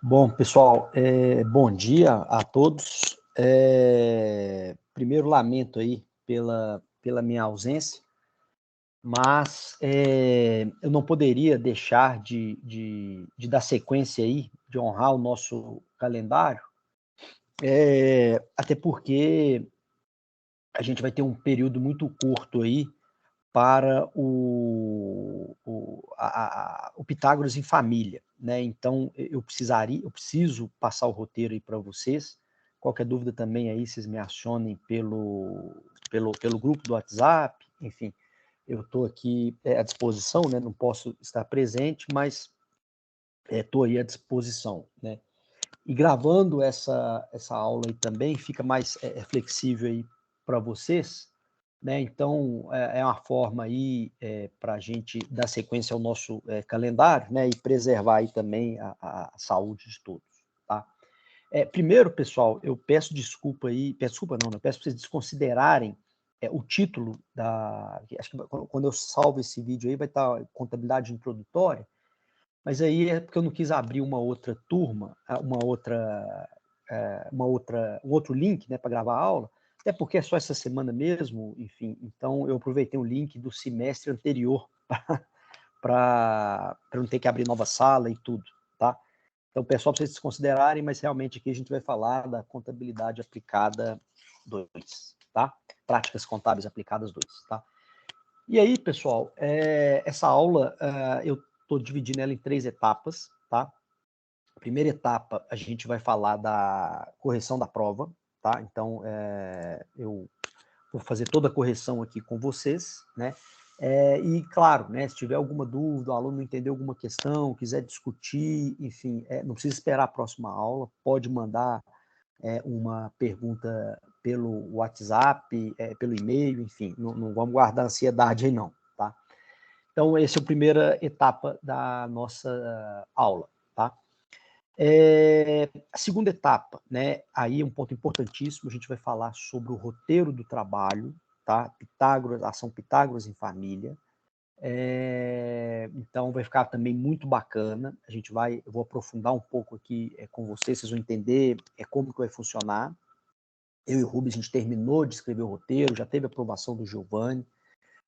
Bom, pessoal, bom dia a todos. Primeiro, lamento aí pela minha ausência, mas eu não poderia deixar de dar sequência aí, de honrar o nosso calendário, até porque a gente vai ter um período muito curto aí para o Pitágoras em família, né? Então eu preciso passar o roteiro aí para vocês. Qualquer dúvida também aí, vocês me acionem pelo grupo do WhatsApp, enfim, eu estou aqui à disposição, né? Não posso estar presente, mas estou aí à disposição, né? E gravando essa aula aí também, fica mais flexível aí para vocês, né? Então, é uma forma aí para a gente dar sequência ao nosso calendário, né? E preservar aí também a saúde de todos, tá? Primeiro, pessoal, eu peço desculpa aí, peço desculpa não, eu peço para vocês desconsiderarem o título acho que quando eu salvo esse vídeo aí vai estar contabilidade introdutória, mas aí é porque eu não quis abrir uma outra turma, um outro link, né, para gravar a aula, até porque é só essa semana mesmo, enfim, então eu aproveitei um link do semestre anterior para não ter que abrir nova sala e tudo, tá? Então, pessoal, para vocês desconsiderarem, mas realmente aqui a gente vai falar da contabilidade aplicada 2, tá? Práticas contábeis aplicadas 2, tá? E aí, pessoal, essa aula eu estou dividindo ela em 3 etapas, tá? Primeira etapa, a gente vai falar da correção da prova, tá? Então, eu vou fazer toda a correção aqui com vocês, né? E, claro, né, se tiver alguma dúvida, o aluno não entendeu alguma questão, quiser discutir, enfim, não precisa esperar a próxima aula, pode mandar uma pergunta pelo WhatsApp, pelo e-mail, enfim, não vamos guardar ansiedade aí não, tá? Então, essa é a primeira etapa da nossa aula, tá? A segunda etapa, né? Aí é um ponto importantíssimo, a gente vai falar sobre o roteiro do trabalho, tá? Pitágoras, ação Pitágoras em família. Então vai ficar também muito bacana. Eu vou aprofundar um pouco aqui com vocês vão entender como que vai funcionar. Eu e o Rubens, a gente terminou de escrever o roteiro, já teve a aprovação do Giovanni,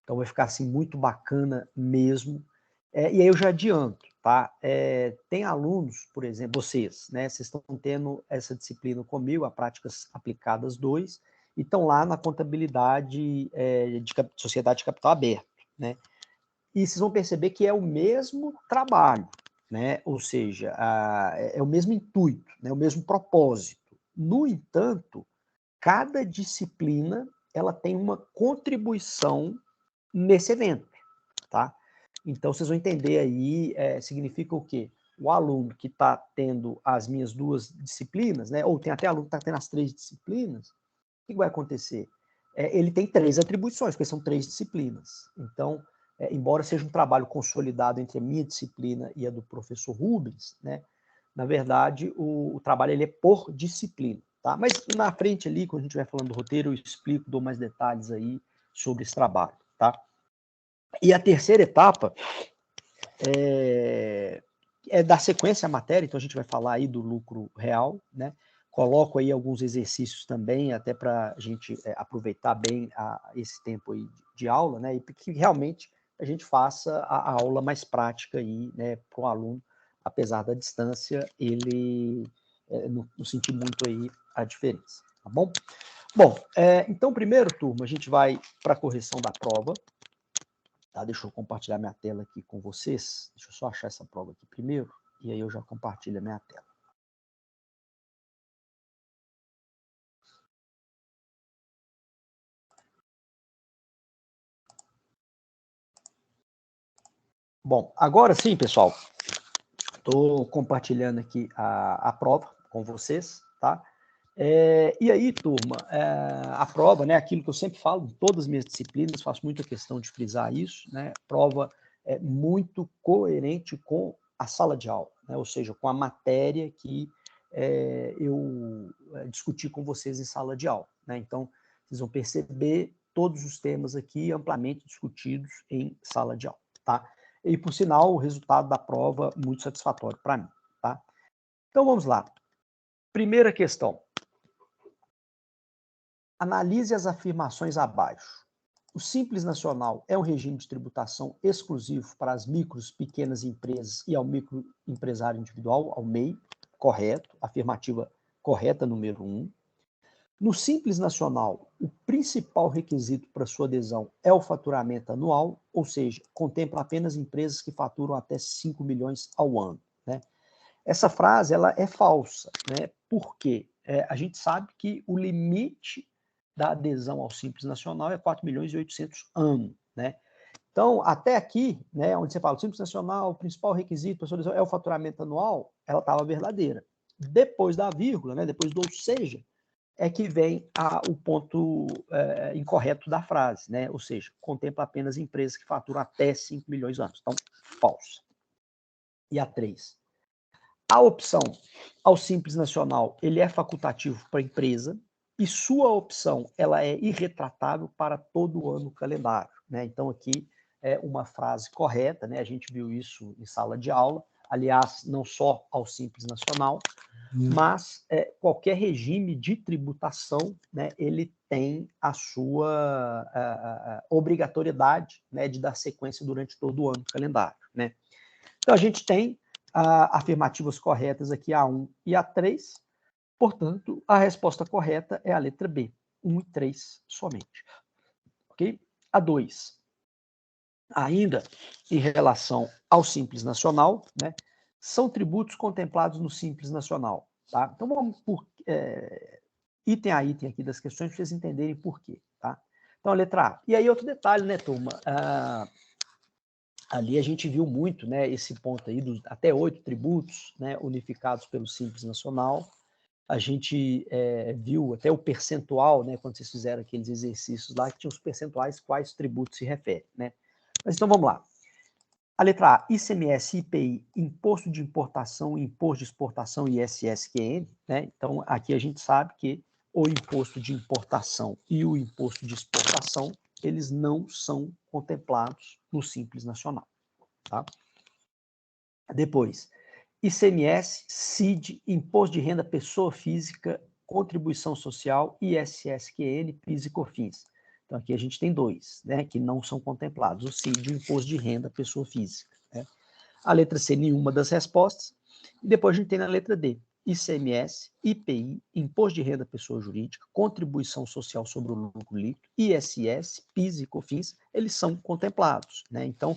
então vai ficar assim muito bacana mesmo. E aí eu já adianto, tá? Tem alunos, por exemplo, vocês, né? Vocês estão tendo essa disciplina comigo, a Práticas Aplicadas 2, e estão lá na contabilidade de sociedade de capital aberto, né? E vocês vão perceber que é o mesmo trabalho, né? Ou seja, é o mesmo intuito, né? O mesmo propósito. No entanto, cada disciplina ela tem uma contribuição nesse evento, tá? Então, vocês vão entender aí, significa o quê? O aluno que está tendo as minhas 2 disciplinas, né? Ou tem até aluno que está tendo as 3 disciplinas, o que vai acontecer? Ele tem 3 atribuições, porque são 3 disciplinas. Então, embora seja um trabalho consolidado entre a minha disciplina e a do professor Rubens, né? Na verdade, o trabalho ele é por disciplina, tá? Mas na frente ali, quando a gente vai falando do roteiro, eu explico, dou mais detalhes aí sobre esse trabalho, tá? E a terceira etapa é dar sequência à matéria, então a gente vai falar aí do lucro real, né? Coloco aí alguns exercícios também, até para a gente aproveitar bem esse tempo aí de aula, né? E que realmente a gente faça a aula mais prática aí, né? Para o aluno, apesar da distância, ele não sentir muito aí a diferença, tá bom? Bom, então primeiro, turma, a gente vai para a correção da prova, tá? Deixa eu compartilhar minha tela aqui com vocês. Deixa eu só achar essa prova aqui primeiro, e aí eu já compartilho a minha tela. Bom, agora sim, pessoal, estou compartilhando aqui a prova com vocês, tá? E aí, turma, a prova, né, aquilo que eu sempre falo em todas as minhas disciplinas, faço muita questão de frisar isso, né? Prova é muito coerente com a sala de aula, né? Ou seja, com a matéria que eu discuti com vocês em sala de aula, né? Então, vocês vão perceber todos os temas aqui amplamente discutidos em sala de aula, tá? E, por sinal, o resultado da prova muito satisfatório para mim, tá? Então vamos lá. Primeira questão. Analise as afirmações abaixo. O Simples Nacional é um regime de tributação exclusivo para as micros, pequenas empresas e ao microempresário individual, ao MEI, correto, afirmativa correta, número 1. No Simples Nacional, o principal requisito para sua adesão é o faturamento anual, ou seja, contempla apenas empresas que faturam até 5 milhões ao ano, né? Essa frase ela é falsa, né? Por quê? A gente sabe que o limite da adesão ao Simples Nacional é 4 milhões e 800 ano, né? Então, até aqui, né, onde você fala o Simples Nacional, o principal requisito para sua adesão é o faturamento anual, ela estava verdadeira. Depois da vírgula, né, depois do ou seja, é que vem o ponto incorreto da frase, né? Ou seja, contempla apenas empresas que faturam até 5 milhões de anos. Então, falso. E a 3. A opção ao Simples Nacional, ele é facultativo para a empresa e sua opção ela é irretratável para todo o ano calendário, né? Então, aqui é uma frase correta, né? A gente viu isso em sala de aula. Aliás, não só ao Simples Nacional, mas qualquer regime de tributação, né, ele tem a sua obrigatoriedade, né, de dar sequência durante todo o ano calendário, né? Então, a gente tem afirmativas corretas aqui, a 1 e a 3, portanto, a resposta correta é a letra B, 1 e 3 somente. Ok? A 2. Ainda em relação ao Simples Nacional, né, são tributos contemplados no Simples Nacional. Tá? Então, vamos por item a item aqui das questões, para vocês entenderem por quê. Tá? Então, a letra A. E aí, outro detalhe, né, turma? Ali a gente viu muito, né, esse ponto aí, dos até 8 tributos, né, unificados pelo Simples Nacional. A gente viu até o percentual, né, quando vocês fizeram aqueles exercícios lá, que tinha os percentuais quais tributos se referem, né? Mas então vamos lá. A letra A, ICMS, IPI, Imposto de Importação, Imposto de Exportação e ISSQN, né? Então aqui a gente sabe que o Imposto de Importação e o Imposto de Exportação, eles não são contemplados no Simples Nacional, tá? Depois, ICMS, CID, Imposto de Renda Pessoa Física, Contribuição Social, ISSQN, PIS e COFINS. Então, aqui a gente tem 2, né, que não são contemplados, o CID e o Imposto de Renda Pessoa Física. Né? A letra C, nenhuma das respostas. E depois a gente tem na letra D, ICMS, IPI, Imposto de Renda Pessoa Jurídica, Contribuição Social sobre o Lucro Líquido, ISS, PIS e COFINS, eles são contemplados. Né? Então,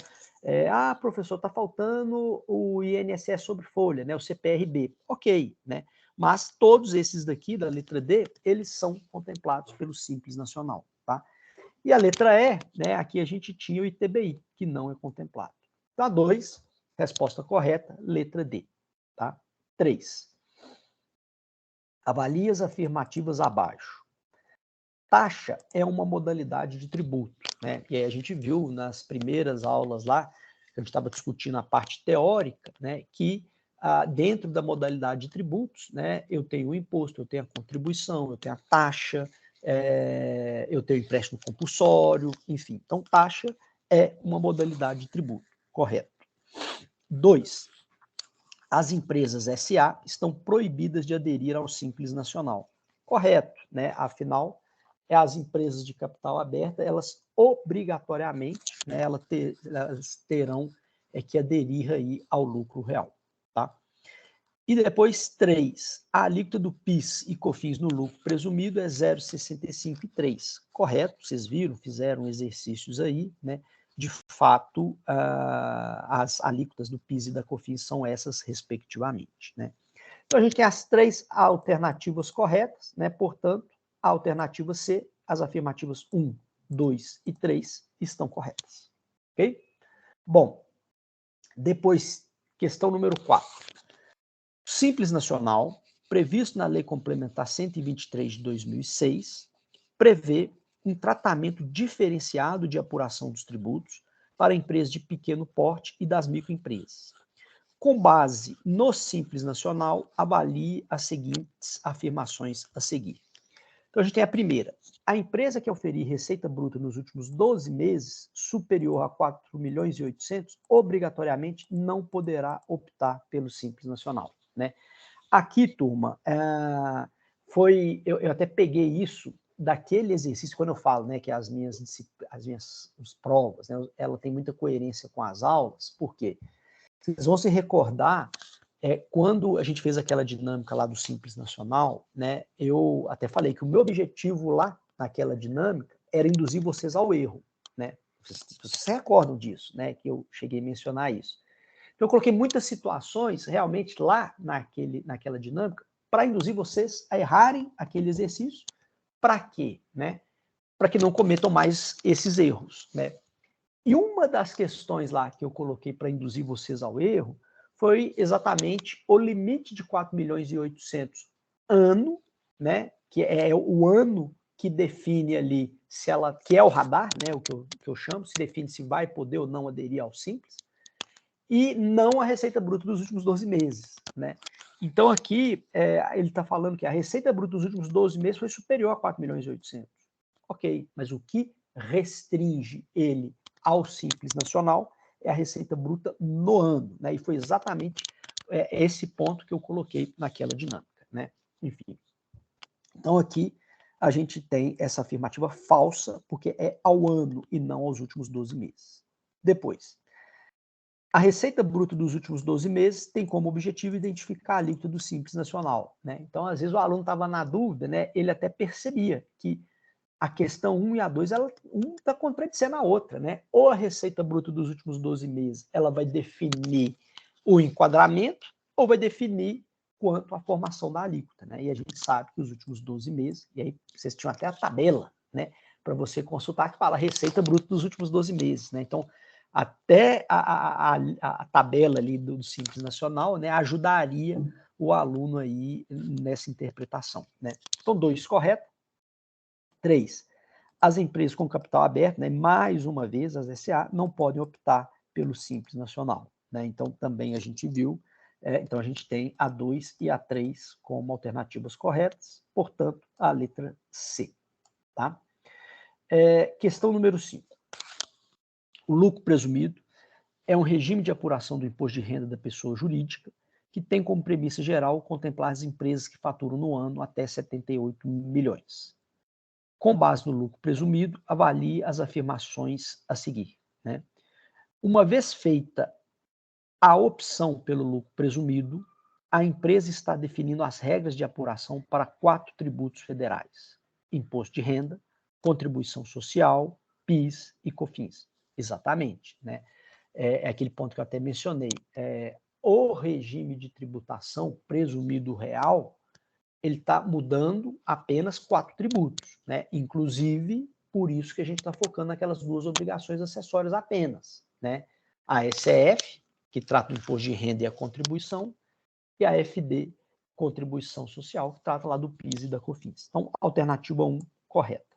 professor, está faltando o INSS sobre folha, né, o CPRB. Ok, né? Mas todos esses daqui, da letra D, eles são contemplados pelo Simples Nacional, tá? E a letra E, né, aqui a gente tinha o ITBI, que não é contemplado. Então, a 2, resposta correta, letra D, tá? 3. Avalie as afirmativas abaixo. Taxa é uma modalidade de tributo, né? E aí a gente viu nas primeiras aulas lá, a gente estava discutindo a parte teórica, né, que dentro da modalidade de tributos, né, eu tenho o imposto, eu tenho a contribuição, eu tenho a taxa, eu tenho o empréstimo compulsório, enfim. Então, taxa é uma modalidade de tributo, correto. 2. As empresas SA estão proibidas de aderir ao Simples Nacional. Correto, né? Afinal, as empresas de capital aberta, elas obrigatoriamente, né, elas terão que aderir aí ao lucro real, tá? E depois, 3, a alíquota do PIS e COFINS no lucro presumido é 0,65 e 3. Correto, vocês viram, fizeram exercícios aí, né? De fato, as alíquotas do PIS e da COFINS são essas, respectivamente, né? Então, a gente tem as 3 alternativas corretas, né? Portanto, a alternativa C, as afirmativas 1, 2 e 3 estão corretas, ok? Bom, depois, questão número 4. Simples Nacional, previsto na Lei Complementar 123 de 2006, prevê um tratamento diferenciado de apuração dos tributos para empresas de pequeno porte e das microempresas. Com base no Simples Nacional, avalie as seguintes afirmações a seguir. Então, a gente tem a primeira. A empresa que oferir receita bruta nos últimos 12 meses superior a 4 milhões e 800, obrigatoriamente não poderá optar pelo Simples Nacional, né? Aqui, turma, eu até peguei isso daquele exercício, quando eu falo, né, que as minhas provas, né, ela tem muita coerência com as aulas, por quê? Vocês vão se recordar, quando a gente fez aquela dinâmica lá do Simples Nacional, né, eu até falei que o meu objetivo lá, naquela dinâmica, era induzir vocês ao erro, né? Vocês se recordam disso, né, que eu cheguei a mencionar isso. Então, eu coloquei muitas situações, realmente, lá naquela dinâmica, para induzir vocês a errarem aquele exercício. Para quê? Né? Para que não cometam mais esses erros. Né? E uma das questões lá que eu coloquei para induzir vocês ao erro foi exatamente o limite de 4 milhões e 800 ano, né? Que é o ano que define ali, que é o radar, né? O que eu chamo, se define se vai poder ou não aderir ao Simples, e não a receita bruta dos últimos 12 meses. Né? Então, aqui, ele está falando que a receita bruta dos últimos 12 meses foi superior a 4 milhões e 800. Ok, mas o que restringe ele ao Simples Nacional é a receita bruta no ano. Né? E foi exatamente esse ponto que eu coloquei naquela dinâmica. Né? Enfim. Então, aqui, a gente tem essa afirmativa falsa, porque é ao ano e não aos últimos 12 meses. Depois, a receita bruta dos últimos 12 meses tem como objetivo identificar a alíquota do Simples Nacional. Né? Então, às vezes, o aluno estava na dúvida, né? Ele até percebia que a questão 1 e a 2, uma está contradizendo a outra. Né? Ou a receita bruta dos últimos 12 meses ela vai definir o enquadramento, ou vai definir quanto à formação da alíquota. Né? E a gente sabe que os últimos 12 meses, e aí vocês tinham até a tabela, né, para você consultar, que fala receita bruta dos últimos 12 meses. Né? Então, até a tabela ali do Simples Nacional, né, ajudaria o aluno aí nessa interpretação. Né? Então, 2, correto. 3, as empresas com capital aberto, né, mais uma vez, as SA, não podem optar pelo Simples Nacional. Né? Então, também a gente viu, então a gente tem a 2 e a 3 como alternativas corretas, portanto, a letra C. Tá? Questão número 5. O lucro presumido é um regime de apuração do imposto de renda da pessoa jurídica que tem como premissa geral contemplar as empresas que faturam no ano até 78 milhões. Com base no lucro presumido, avalie as afirmações a seguir. Né? Uma vez feita a opção pelo lucro presumido, a empresa está definindo as regras de apuração para 4 tributos federais: imposto de renda, contribuição social, PIS e COFINS. Exatamente. Né? É aquele ponto que eu até mencionei. O regime de tributação presumido real, ele está mudando apenas 4 tributos, né? Inclusive, por isso que a gente está focando naquelas 2 obrigações acessórias apenas, né? A SEF, que trata do imposto de renda e a contribuição, e a FD, contribuição social, que trata lá do PIS e da COFINS. Então, alternativa 1, correta.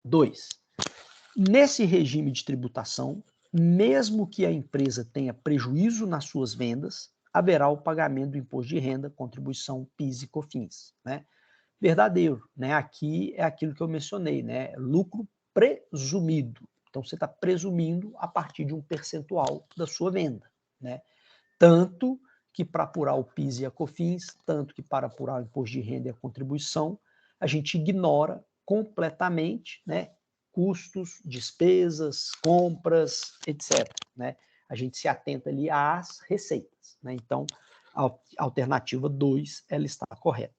2. Nesse regime de tributação, mesmo que a empresa tenha prejuízo nas suas vendas, haverá o pagamento do imposto de renda, contribuição, PIS e COFINS. Né? Verdadeiro. Né? Aqui é aquilo que eu mencionei, né? Lucro presumido. Então, você está presumindo a partir de um percentual da sua venda. Né? Tanto que para apurar o PIS e a COFINS, tanto que para apurar o imposto de renda e a contribuição, a gente ignora completamente, né, custos, despesas, compras, etc. Né? A gente se atenta ali às receitas. Né? Então, a alternativa 2, ela está correta.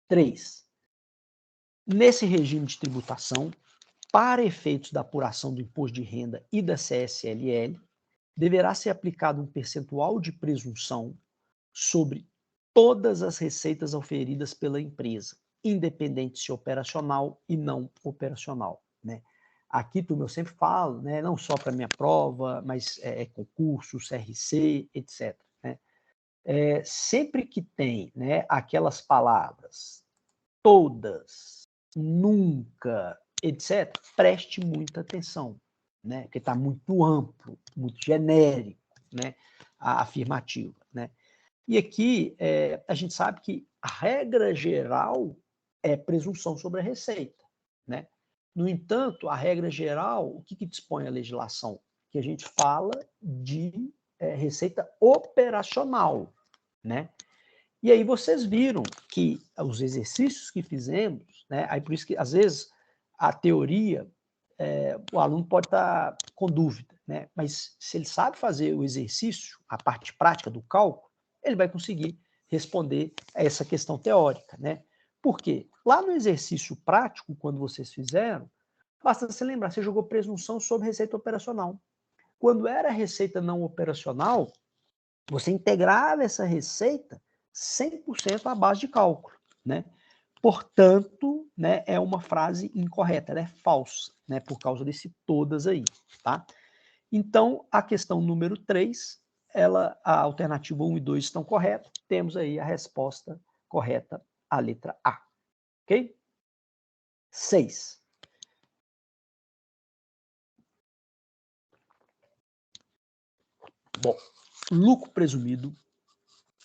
3. Nesse regime de tributação, para efeitos da apuração do imposto de renda e da CSLL, deverá ser aplicado um percentual de presunção sobre todas as receitas auferidas pela empresa, independente se operacional e não operacional. Né? Aqui, turma, eu sempre falo, né, não só para minha prova, mas concurso, CRC, etc. Né? Sempre que tem, né, aquelas palavras todas, nunca, etc., preste muita atenção, né? Porque está muito amplo, muito genérico, né? A afirmativa. Né? E aqui a gente sabe que a regra geral é presunção sobre a receita. Né? No entanto, a regra geral, o que dispõe a legislação? Que a gente fala de receita operacional, né? E aí vocês viram que os exercícios que fizemos, né? Aí por isso que, às vezes, a teoria, o aluno pode estar com dúvida, né? Mas se ele sabe fazer o exercício, a parte prática do cálculo, ele vai conseguir responder a essa questão teórica, né? Por quê? Lá no exercício prático, quando vocês fizeram, basta você lembrar, você jogou presunção sobre receita operacional. Quando era receita não operacional, você integrava essa receita 100% à base de cálculo, né? Portanto, né, é uma frase incorreta, ela é falsa, né, por causa desse todas aí, tá? Então, a questão número 3, a alternativa 1 e 2 estão corretas, temos aí a resposta correta, a letra A, ok? 6. Bom, lucro presumido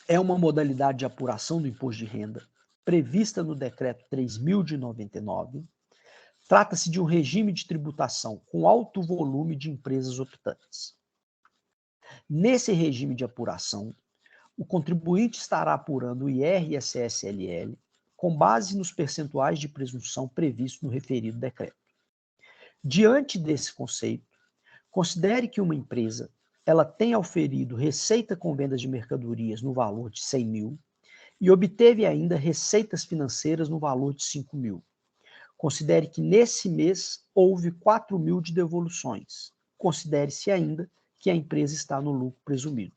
é uma modalidade de apuração do imposto de renda prevista no Decreto 3.000 de 99. Trata-se de um regime de tributação com alto volume de empresas optantes. Nesse regime de apuração, o contribuinte estará apurando o IR e a CSLL com base nos percentuais de presunção previstos no referido decreto. Diante desse conceito, considere que uma empresa ela tenha auferido receita com vendas de mercadorias no valor de 100 mil e obteve ainda receitas financeiras no valor de 5 mil. Considere que nesse mês houve 4 mil de devoluções. Considere-se ainda que a empresa está no lucro presumido.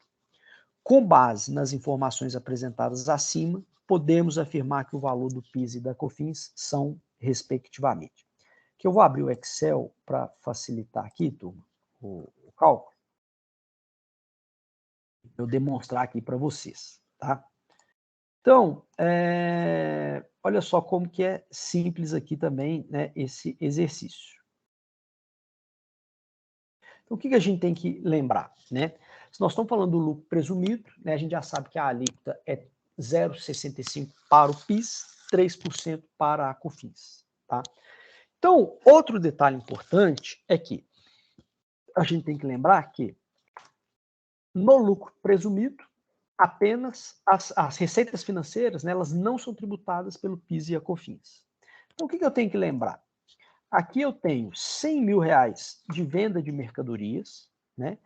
Com base nas informações apresentadas acima, podemos afirmar que o valor do PIS e da COFINS são respectivamente. Que eu vou abrir o Excel para facilitar aqui, turma, o cálculo. Eu demonstrar aqui para vocês, tá? Então, olha só como que é simples aqui também, né, esse exercício. Então, o que a gente tem que lembrar, né? Se nós estamos falando do lucro presumido, né, a gente já sabe que a alíquota é 0,65% para o PIS, 3% para a COFINS, tá? Então, outro detalhe importante é que a gente tem que lembrar que no lucro presumido, apenas as receitas financeiras, né, elas não são tributadas pelo PIS e a COFINS. Então, o que eu tenho que lembrar? Aqui eu tenho 100 mil reais de venda de mercadorias, né?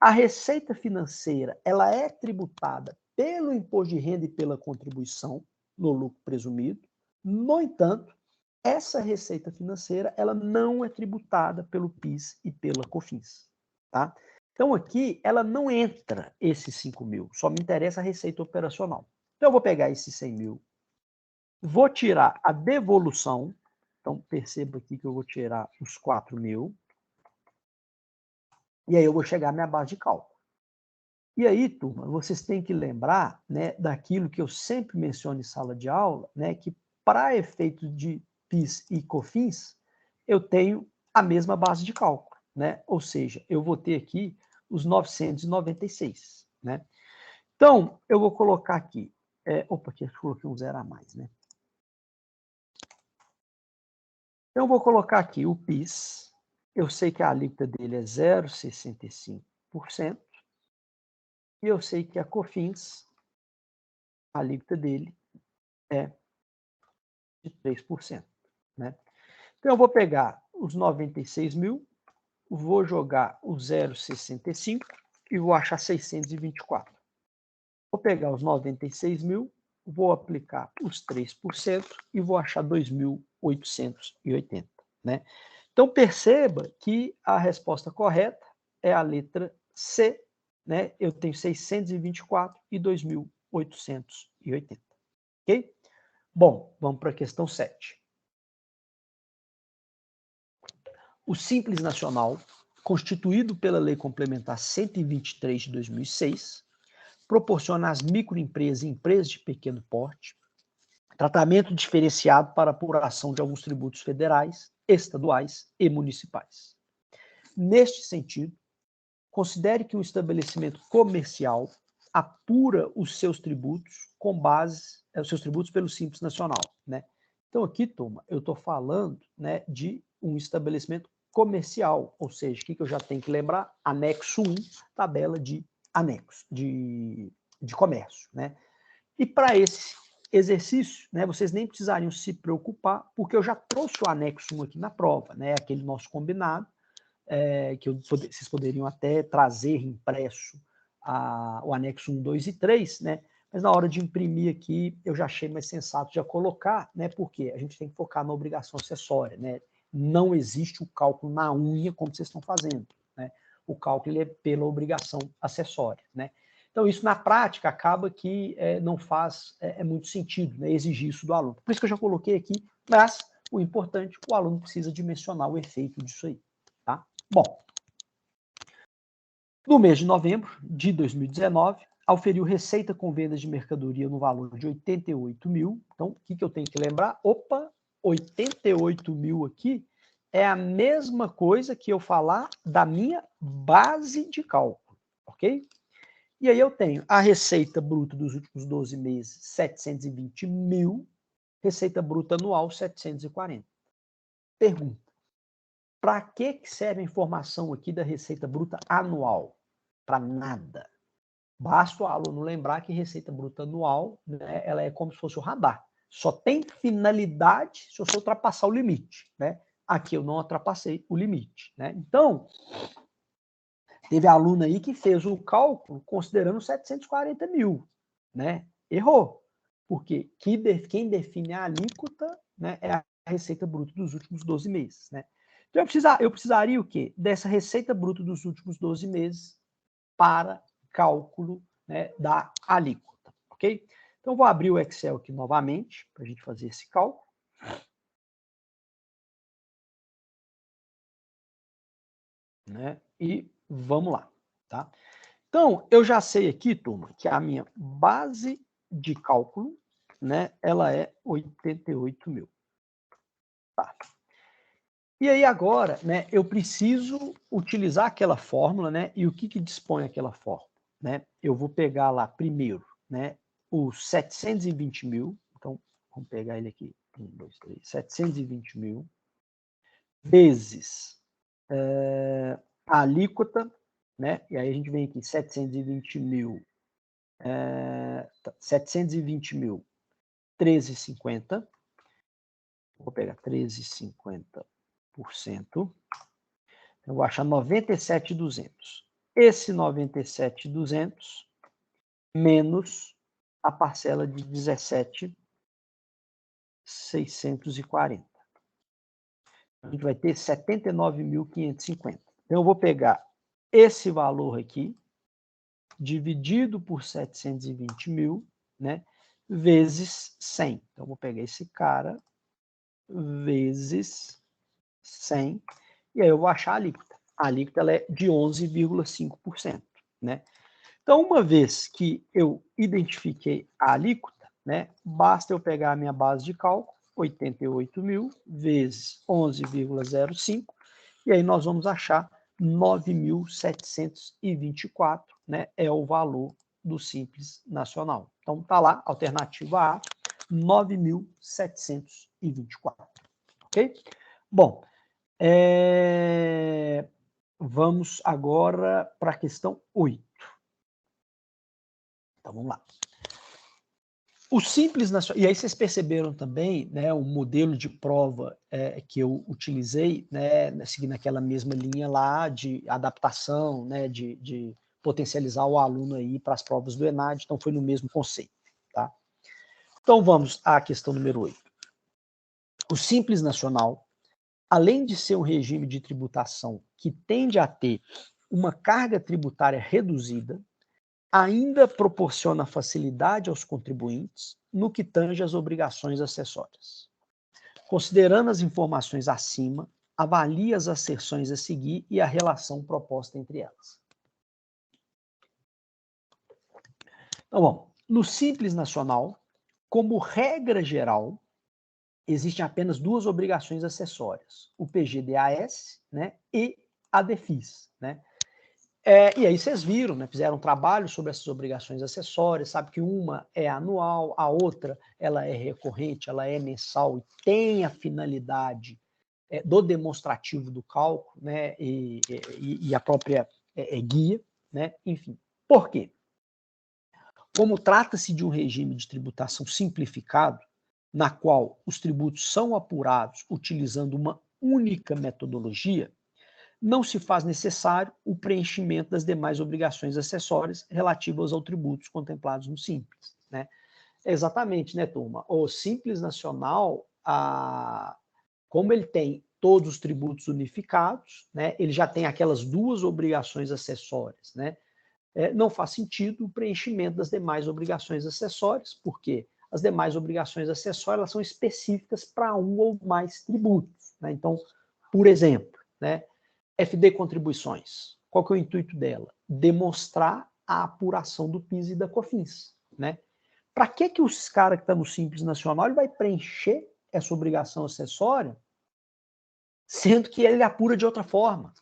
A receita financeira, ela é tributada pelo imposto de renda e pela contribuição no lucro presumido. No entanto, essa receita financeira, ela não é tributada pelo PIS e pela COFINS, tá? Então, aqui, ela não entra esses 5 mil, só me interessa a receita operacional. Então, eu vou pegar esses 100 mil, vou tirar a devolução, então, perceba aqui que eu vou tirar os 4 mil, e aí eu vou chegar à minha base de cálculo. E aí, turma, vocês têm que lembrar, né, daquilo que eu sempre menciono em sala de aula, né, que para efeito de PIS e COFINS, eu tenho a mesma base de cálculo, né? Ou seja, eu vou ter aqui os 996, né? Então, eu vou colocar aqui, opa, aqui eu coloquei um zero a mais, né? Então, eu vou colocar aqui o PIS, eu sei que a alíquota dele é 0,65%, e eu sei que a COFINS, a alíquota dele é de 3%, né? Então, eu vou pegar os 96 mil, vou jogar o 0,65 e vou achar 624. Vou pegar os 96 mil, vou aplicar os 3% e vou achar 2.880, né? Então, perceba que a resposta correta é a letra C, né? Eu tenho 624 e 2.880, ok? Bom, vamos para a questão 7. O Simples Nacional, constituído pela Lei Complementar 123 de 2006, proporciona às microempresas e empresas de pequeno porte tratamento diferenciado para apuração de alguns tributos federais, estaduais e municipais. Neste sentido, considere que um estabelecimento comercial apura os seus tributos com base, os seus tributos pelo Simples Nacional, né? Então aqui, turma, eu estou falando, né, de um estabelecimento comercial, ou seja, o que eu já tenho que lembrar? Anexo 1, tabela de anexo, de comércio, né? E para esse exercício, né, vocês nem precisariam se preocupar, porque eu já trouxe o anexo 1 aqui na prova, né? Aquele nosso combinado, que vocês poderiam até trazer impresso o anexo 1, 2 e 3, né? Mas na hora de imprimir aqui, eu já achei mais sensato já colocar, né? Porque a gente tem que focar na obrigação acessória, né? Não existe o cálculo na unha como vocês estão fazendo, né? O cálculo é pela obrigação acessória, né? Então, isso na prática acaba que não faz muito sentido, né, exigir isso do aluno. Por isso que eu já coloquei aqui, mas o importante, o aluno precisa dimensionar o efeito disso aí, tá? Bom, no mês de novembro de 2019, auferiu receita com vendas de mercadoria no valor de 88 mil. Então, o que eu tenho que lembrar? Opa, 88 mil aqui é a mesma coisa que eu falar da minha base de cálculo, ok? E aí eu tenho a receita bruta dos últimos 12 meses, 720 mil, receita bruta anual, 740. Pergunta, para que serve a informação aqui da receita bruta anual? Para nada. Basta o aluno lembrar que receita bruta anual, né, ela é como se fosse o radar. Só tem finalidade se você ultrapassar o limite, né? Aqui eu não ultrapassei o limite, né? Então, teve aluno aí que fez o cálculo considerando 740 mil, né? Errou. Porque quem define a alíquota, né, é a receita bruta dos últimos 12 meses, né? Então eu precisaria o quê? Dessa receita bruta dos últimos 12 meses para cálculo, né, da alíquota, ok? Então vou abrir o Excel aqui novamente para a gente fazer esse cálculo. Né? E vamos lá, tá? Então, eu já sei aqui, turma, que a minha base de cálculo, né, ela é 88 mil. Tá. E aí agora, né, eu preciso utilizar aquela fórmula, né, e o que dispõe aquela fórmula, né? Eu vou pegar lá primeiro, né, os 720 mil, então vamos pegar ele aqui, 1, 2, 3, 720 mil, vezes a alíquota, né, e aí a gente vem aqui, 720 mil, 13,50. Vou pegar 13,50%. Eu vou achar 97,200. Esse 97,200 menos a parcela de 17,640. A gente vai ter 79.550. Então, eu vou pegar esse valor aqui, dividido por 720 mil, né, vezes 100. Então, eu vou pegar esse cara vezes 100, e aí eu vou achar a alíquota. A alíquota ela é de 11,5%, né? Então, uma vez que eu identifiquei a alíquota, né, basta eu pegar a minha base de cálculo, 88 mil vezes 11,05, e aí nós vamos achar 9.724, né, é o valor do Simples Nacional. Então, está lá, alternativa A, 9.724. Ok? Bom, vamos agora para a questão 8. Então, vamos lá. O Simples Nacional, e aí vocês perceberam também, né, o modelo de prova que eu utilizei, né, seguindo aquela mesma linha lá de adaptação, né, de potencializar o aluno aí para as provas do ENAD, então foi no mesmo conceito, tá? Então vamos à questão número 8. O Simples Nacional, além de ser um regime de tributação que tende a ter uma carga tributária reduzida, ainda proporciona facilidade aos contribuintes no que tange às obrigações acessórias. Considerando as informações acima, avalie as asserções a seguir e a relação proposta entre elas. Então, bom, no Simples Nacional, como regra geral, existem apenas duas obrigações acessórias, o PGDAS, né, e a DEFIS, né? E aí vocês viram, né, fizeram um trabalho sobre essas obrigações acessórias, sabe que uma é anual, a outra ela é recorrente, ela é mensal e tem a finalidade do demonstrativo do cálculo, né, e a própria guia, né, enfim. Por quê? Como trata-se de um regime de tributação simplificado, na qual os tributos são apurados utilizando uma única metodologia, não se faz necessário o preenchimento das demais obrigações acessórias relativas aos tributos contemplados no Simples, né? Exatamente, né, turma? O Simples Nacional, como ele tem todos os tributos unificados, né, ele já tem aquelas duas obrigações acessórias, né? Não faz sentido o preenchimento das demais obrigações acessórias, porque as demais obrigações acessórias elas são específicas para um ou mais tributos, né? Então, por exemplo, né, FD Contribuições, qual que é o intuito dela? Demonstrar a apuração do PIS e da COFINS, né? Para que os caras que estão no Simples Nacional ele vai preencher essa obrigação acessória, sendo que ele apura de outra forma?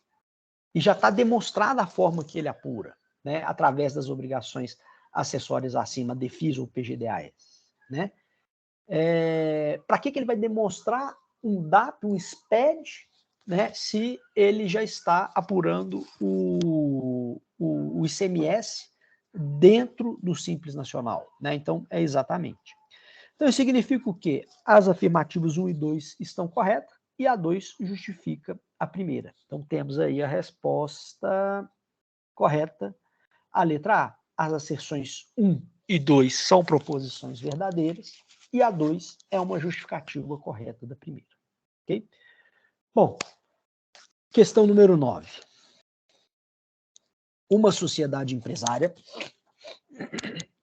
E já está demonstrada a forma que ele apura, né? Através das obrigações acessórias acima, DEFIS ou PGDAS, né? Para que ele vai demonstrar um DAP, um SPED, né, se ele já está apurando o ICMS dentro do Simples Nacional, né? Então, é exatamente. Então, isso significa o quê? As afirmativas 1 e 2 estão corretas e a 2 justifica a primeira. Então, temos aí a resposta correta, a letra A. As asserções 1 e 2 são proposições verdadeiras e a 2 é uma justificativa correta da primeira. Ok? Bom, questão número 9. Uma sociedade empresária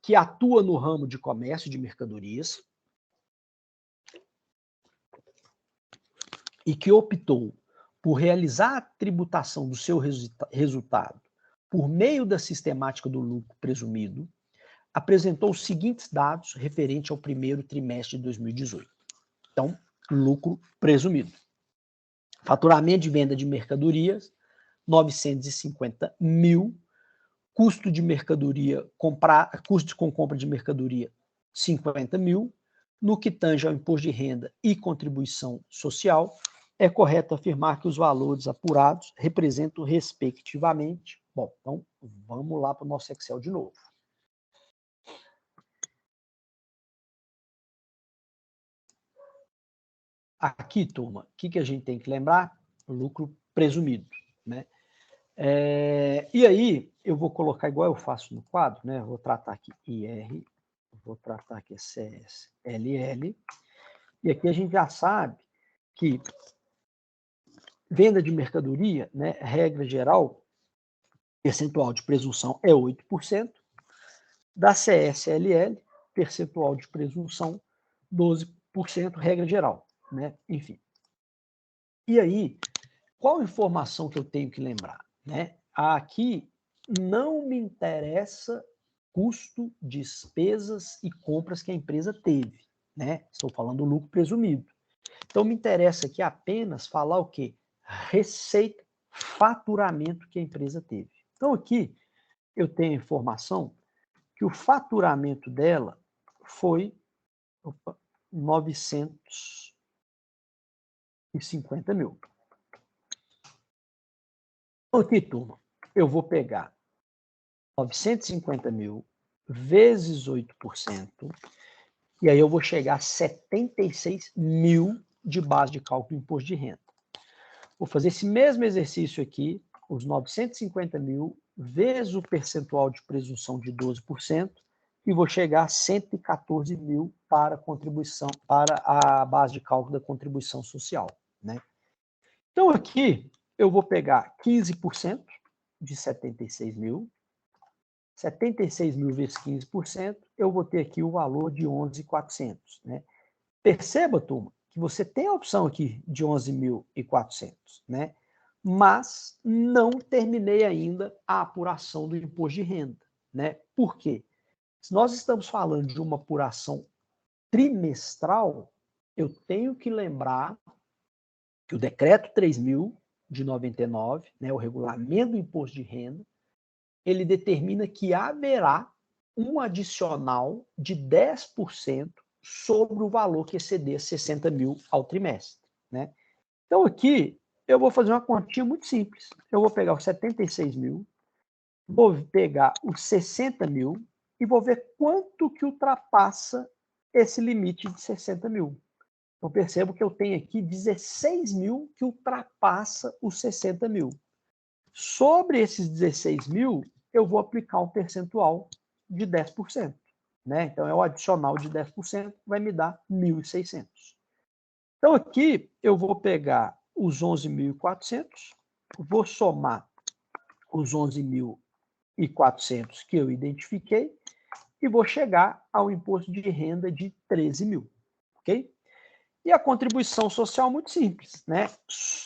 que atua no ramo de comércio de mercadorias e que optou por realizar a tributação do seu resultado por meio da sistemática do lucro presumido, apresentou os seguintes dados referente ao primeiro trimestre de 2018. Então, lucro presumido. Faturamento de venda de mercadorias, 950 mil. Custo de mercadoria, custo com compra de mercadoria, 50 mil. No que tange ao imposto de renda e contribuição social, é correto afirmar que os valores apurados representam, respectivamente... Bom, então, vamos lá para o nosso Excel de novo. Aqui, turma, o que a gente tem que lembrar? Lucro presumido, né? E aí, eu vou colocar igual eu faço no quadro, né? Vou tratar aqui IR, vou tratar aqui CSLL, e aqui a gente já sabe que venda de mercadoria, né, regra geral, percentual de presunção é 8%, da CSLL, percentual de presunção 12%, regra geral, né? Enfim. E aí, qual informação que eu tenho que lembrar, né? Aqui não me interessa custo, despesas e compras que a empresa teve, né? Estou falando do lucro presumido. Então me interessa aqui apenas falar o quê? Receita, faturamento que a empresa teve. Então aqui eu tenho a informação que o faturamento dela foi 950 mil. Aqui, turma, eu vou pegar 950 mil vezes 8%, e aí eu vou chegar a 76 mil de base de cálculo do imposto de renda. Vou fazer esse mesmo exercício aqui, os 950 mil vezes o percentual de presunção de 12%, e vou chegar a 114 mil para contribuição, para a base de cálculo da contribuição social, né? Então aqui eu vou pegar 15% de 76 mil, 76 mil vezes 15%, eu vou ter aqui o valor de 11.400, né? Perceba, turma, que você tem a opção aqui de 11.400, né? Mas não terminei ainda a apuração do imposto de renda, né? Por quê? Se nós estamos falando de uma apuração trimestral, eu tenho que lembrar que o decreto 3.000 de 99, né, o regulamento do imposto de renda, ele determina que haverá um adicional de 10% sobre o valor que exceder 60 mil ao trimestre, né? Então aqui eu vou fazer uma continha muito simples. Eu vou pegar os 76 mil vou pegar os 60 mil e vou ver quanto que ultrapassa esse limite de 60 mil. Eu percebo que eu tenho aqui 16 mil que ultrapassa os 60 mil. Sobre esses 16 mil, eu vou aplicar um percentual de 10%. Né? Então, é o adicional de 10%, vai me dar 1.600. Então, aqui eu vou pegar os 11.400, vou somar os 11.400 que eu identifiquei e vou chegar ao imposto de renda de 13 mil. Ok? E a contribuição social, muito simples, né?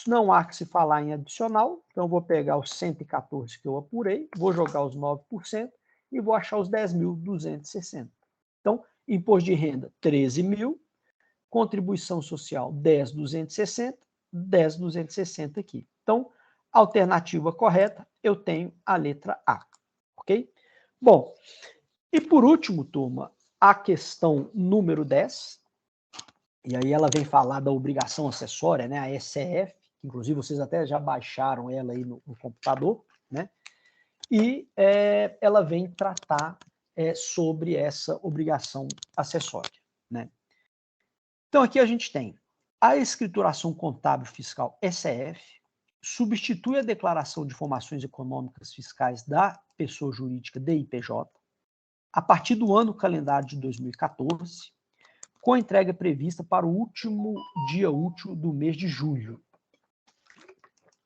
Não há que se falar em adicional, então eu vou pegar os 114 que eu apurei, vou jogar os 9% e vou achar os 10.260. Então, imposto de renda, 13 mil, contribuição social, 10.260, 10.260 aqui. Então, alternativa correta, eu tenho a letra A, ok? Bom, e por último, turma, a questão número 10, e aí ela vem falar da obrigação acessória, né, a ECF, que inclusive vocês até já baixaram ela aí no computador, né, e ela vem tratar sobre essa obrigação acessória, né. Então aqui a gente tem a escrituração contábil fiscal ECF, substitui a declaração de informações econômicas fiscais da pessoa jurídica DIPJ, a partir do ano calendário de 2014, com a entrega prevista para o último dia útil do mês de julho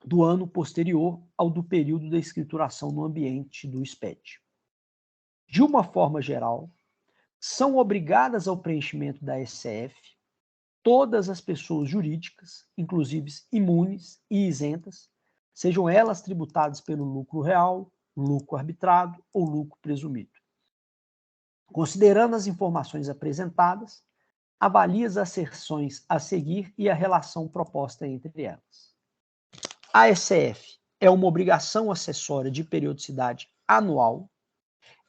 do ano posterior ao do período da escrituração no ambiente do SPED. De uma forma geral, são obrigadas ao preenchimento da ECF todas as pessoas jurídicas, inclusive imunes e isentas, sejam elas tributadas pelo lucro real, lucro arbitrado ou lucro presumido. Considerando as informações apresentadas, avalie as asserções a seguir e a relação proposta entre elas. A ECF é uma obrigação acessória de periodicidade anual,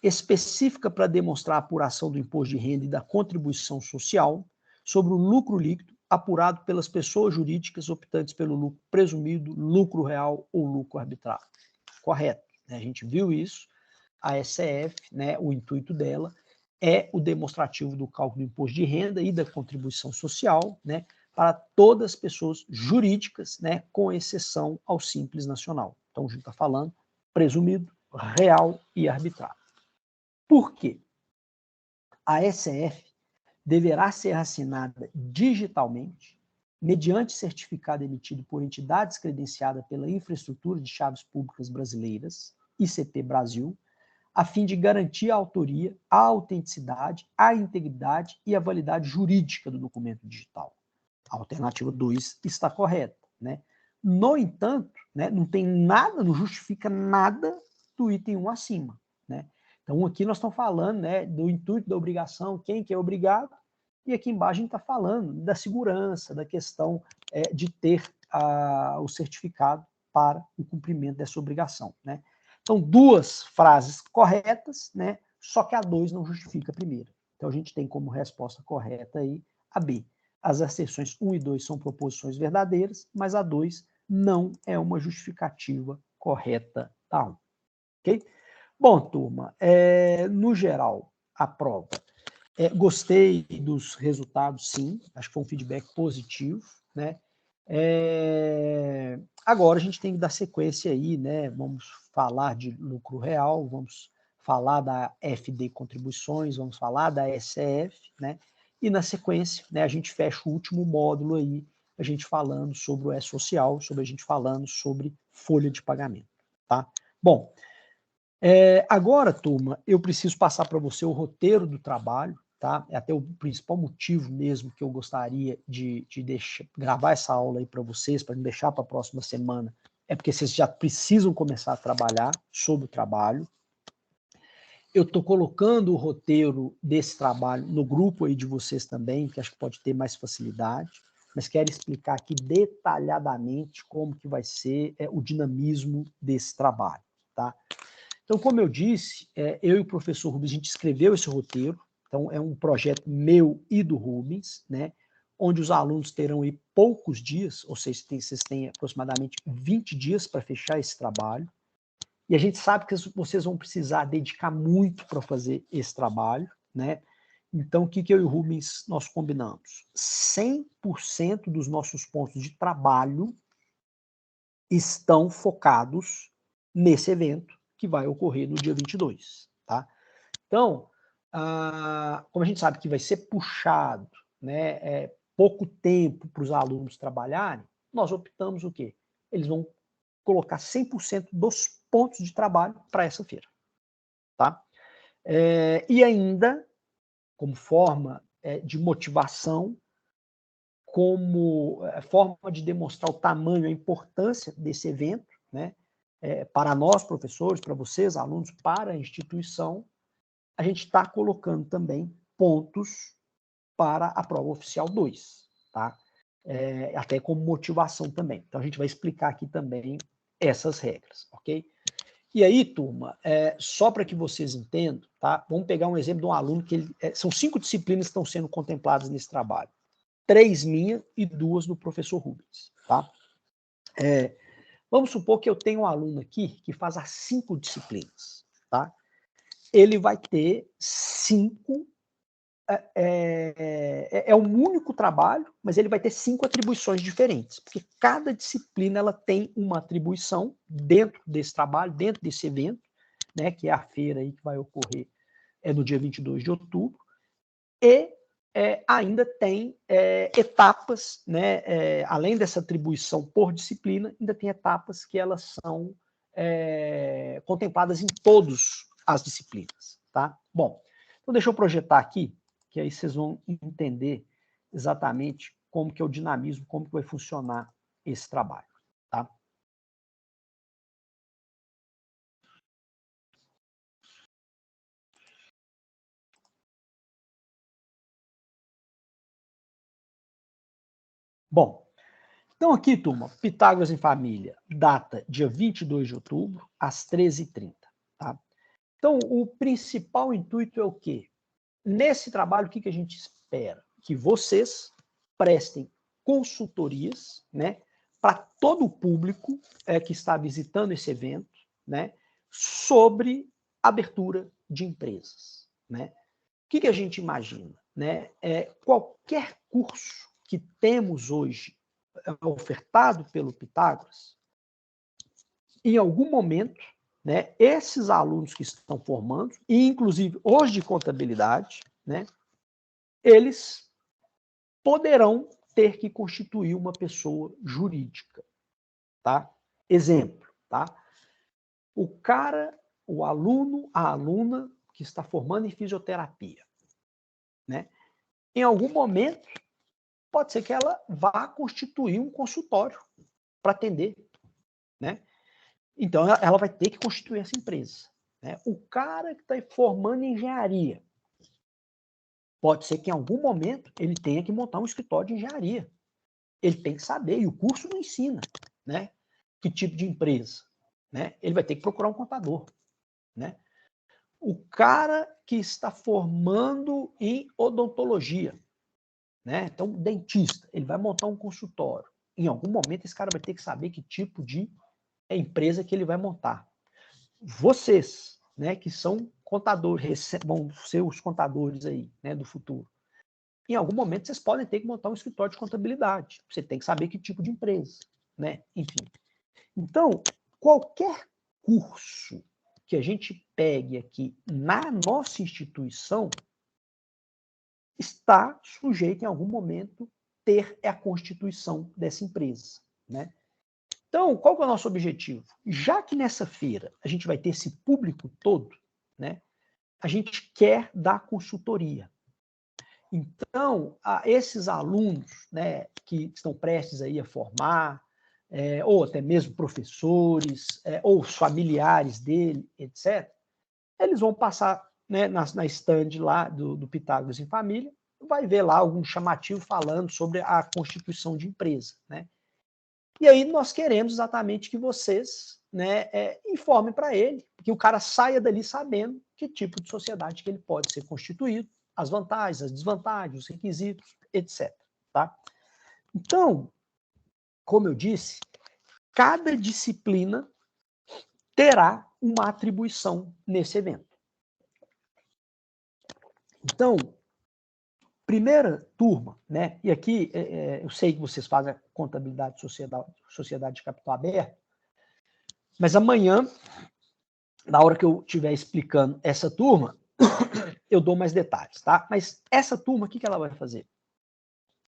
específica para demonstrar a apuração do imposto de renda e da contribuição social sobre o lucro líquido apurado pelas pessoas jurídicas optantes pelo lucro presumido, lucro real ou lucro arbitrado. Correto, né? A gente viu isso, a ECF, né, o intuito dela é o demonstrativo do cálculo do imposto de renda e da contribuição social, né, para todas as pessoas jurídicas, né, com exceção ao simples nacional. Então, a gente está falando presumido, real e arbitrário. Por quê? A ECF deverá ser assinada digitalmente, mediante certificado emitido por entidades credenciadas pela Infraestrutura de Chaves Públicas Brasileiras, ICP Brasil, a fim de garantir a autoria, a autenticidade, a integridade e a validade jurídica do documento digital. A alternativa 2 está correta, né? No entanto, né, não tem nada, não justifica nada do item 1 acima, né? Então, aqui nós estamos falando, né, do intuito da obrigação, quem que é obrigado, e aqui embaixo a gente está falando da segurança, da questão de ter o certificado para o cumprimento dessa obrigação, né? Então, duas frases corretas, né? Só que a 2 não justifica a primeira. Então, a gente tem como resposta correta aí a B. As asserções 1 e 2 são proposições verdadeiras, mas a 2 não é uma justificativa correta da 1. Ok? Bom, turma, no geral, a prova. Gostei dos resultados, sim. Acho que foi um feedback positivo, né? Agora a gente tem que dar sequência aí, né? Vamos falar de lucro real, vamos falar da FD contribuições, vamos falar da ECF, né? E na sequência, né, a gente fecha o último módulo aí, a gente falando sobre o E-Social, a gente falando sobre folha de pagamento, tá? Bom, agora, turma, eu preciso passar para você o roteiro do trabalho, tá? É até o principal motivo mesmo que eu gostaria de gravar essa aula aí para vocês, para não deixar para a próxima semana, é porque vocês já precisam começar a trabalhar sobre o trabalho. Eu estou colocando o roteiro desse trabalho no grupo aí de vocês também, que acho que pode ter mais facilidade, mas quero explicar aqui detalhadamente como que vai ser o dinamismo desse trabalho, tá? Então, como eu disse, eu e o professor Rubens, a gente escreveu esse roteiro, então é um projeto meu e do Rubens, né, onde os alunos terão aí poucos dias, ou seja, vocês têm aproximadamente 20 dias para fechar esse trabalho, E a gente sabe que vocês vão precisar dedicar muito para fazer esse trabalho, né? Então, o que eu e o Rubens nós combinamos? 100% dos nossos pontos de trabalho estão focados nesse evento que vai ocorrer no dia 22, tá? Então, como a gente sabe que vai ser puxado, né, pouco tempo para os alunos trabalharem, nós optamos o quê? Eles vão colocar 100% dos pontos de trabalho para essa feira, tá? E ainda, como forma de motivação, como forma de demonstrar o tamanho e a importância desse evento, né, para nós, professores, para vocês, alunos, para a instituição, a gente está colocando também pontos para a prova oficial 2, tá? Até como motivação também. Então, a gente vai explicar aqui também essas regras, ok? E aí, turma, só para que vocês entendam, tá? Vamos pegar um exemplo de um aluno que são 5 disciplinas que estão sendo contempladas nesse trabalho. 3 minhas e 2 do professor Rubens, tá? Vamos supor que eu tenho um aluno aqui que faz as 5 disciplinas, tá? Ele vai ter 5 é um único trabalho, mas ele vai ter 5 atribuições diferentes, porque cada disciplina ela tem uma atribuição dentro desse trabalho, dentro desse evento, né, que é a feira aí que vai ocorrer no dia 22 de outubro, e ainda tem etapas, né, além dessa atribuição por disciplina, ainda tem etapas que elas são contempladas em todas as disciplinas, tá? Bom, então deixa eu projetar aqui, que aí vocês vão entender exatamente como que é o dinamismo, como que vai funcionar esse trabalho, tá? Bom, então aqui, turma, Pitágoras em Família, data dia 22 de outubro, às 13h30, tá? Então, o principal intuito é o quê? Nesse trabalho, o que a gente espera? Que vocês prestem consultorias, né, para todo o público que está visitando esse evento, né, sobre abertura de empresas, né? O que a gente imagina, né? Qualquer curso que temos hoje ofertado pelo Pitágoras, em algum momento, né, esses alunos que estão formando, e inclusive hoje de contabilidade, né, eles poderão ter que constituir uma pessoa jurídica, tá? Exemplo, tá? O aluno, a aluna que está formando em fisioterapia, né? Em algum momento, pode ser que ela vá constituir um consultório para atender, né? Então, ela vai ter que constituir essa empresa, né? O cara que está formando em engenharia, pode ser que em algum momento ele tenha que montar um escritório de engenharia. Ele tem que saber, e o curso não ensina, né? Que tipo de empresa, né? Ele vai ter que procurar um contador, né? O cara que está formando em odontologia, né? Então, dentista, ele vai montar um consultório. Em algum momento, esse cara vai ter que saber que tipo de empresa que ele vai montar. Vocês, né, que são contadores, vão ser os contadores aí, né, do futuro. Em algum momento, vocês podem ter que montar um escritório de contabilidade. Você tem que saber que tipo de empresa, né? Enfim. Então, qualquer curso que a gente pegue aqui na nossa instituição está sujeito, em algum momento, ter a constituição dessa empresa, né? Então, qual que é o nosso objetivo? Já que nessa feira a gente vai ter esse público todo, né? A gente quer dar consultoria. Então, esses alunos, né, que estão prestes aí a formar, ou até mesmo professores, ou os familiares dele, etc., eles vão passar, né, na stand lá do Pitágoras em Família, vai ver lá algum chamativo falando sobre a constituição de empresa, né? E aí nós queremos exatamente que vocês, né, informem para ele, que o cara saia dali sabendo que tipo de sociedade que ele pode ser constituído, as vantagens, as desvantagens, os requisitos, etc. Tá? Então, como eu disse, cada disciplina terá uma atribuição nesse evento. Então, primeira turma, né? E aqui eu sei que vocês fazem a contabilidade de sociedade de capital aberto, mas amanhã, na hora que eu estiver explicando essa turma, eu dou mais detalhes, tá? Mas essa turma, o que ela vai fazer?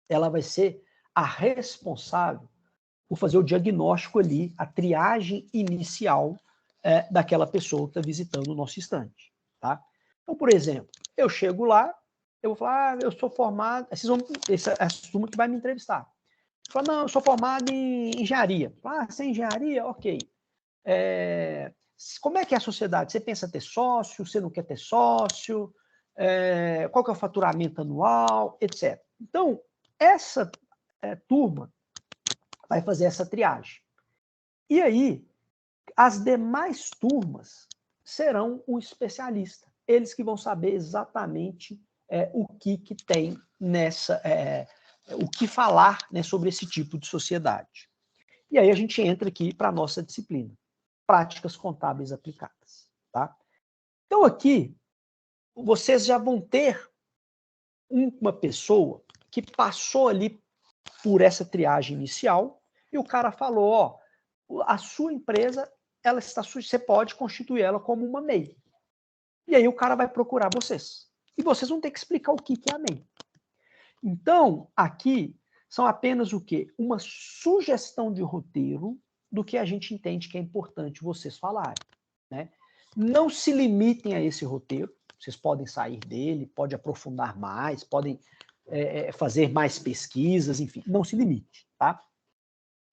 Ela vai ser a responsável por fazer o diagnóstico ali, a triagem inicial daquela pessoa que está visitando o nosso estande, tá? Então, por exemplo, eu chego lá, eu vou falar, eu sou formado, essa turma que vai me entrevistar. Fala, não, eu sou formado em engenharia. Você é engenharia? Ok. Como é que é a sociedade? Você pensa ter sócio? Você não quer ter sócio? Qual que é o faturamento anual? Etc. Então, essa turma vai fazer essa triagem. E aí, as demais turmas serão um especialista. Eles que vão saber exatamente o que tem nessa... o que falar, né, sobre esse tipo de sociedade. E aí a gente entra aqui para a nossa disciplina, práticas contábeis aplicadas. Tá? Então aqui, vocês já vão ter uma pessoa que passou ali por essa triagem inicial e o cara falou, ó, a sua empresa, ela está, você pode constituir ela como uma MEI. E aí o cara vai procurar vocês. E vocês vão ter que explicar o que é a MEI. Então, aqui são apenas o quê? Uma sugestão de roteiro do que a gente entende que é importante vocês falarem. Né? Não se limitem a esse roteiro, vocês podem sair dele, pode aprofundar mais, podem fazer mais pesquisas, enfim, não se limite. Tá?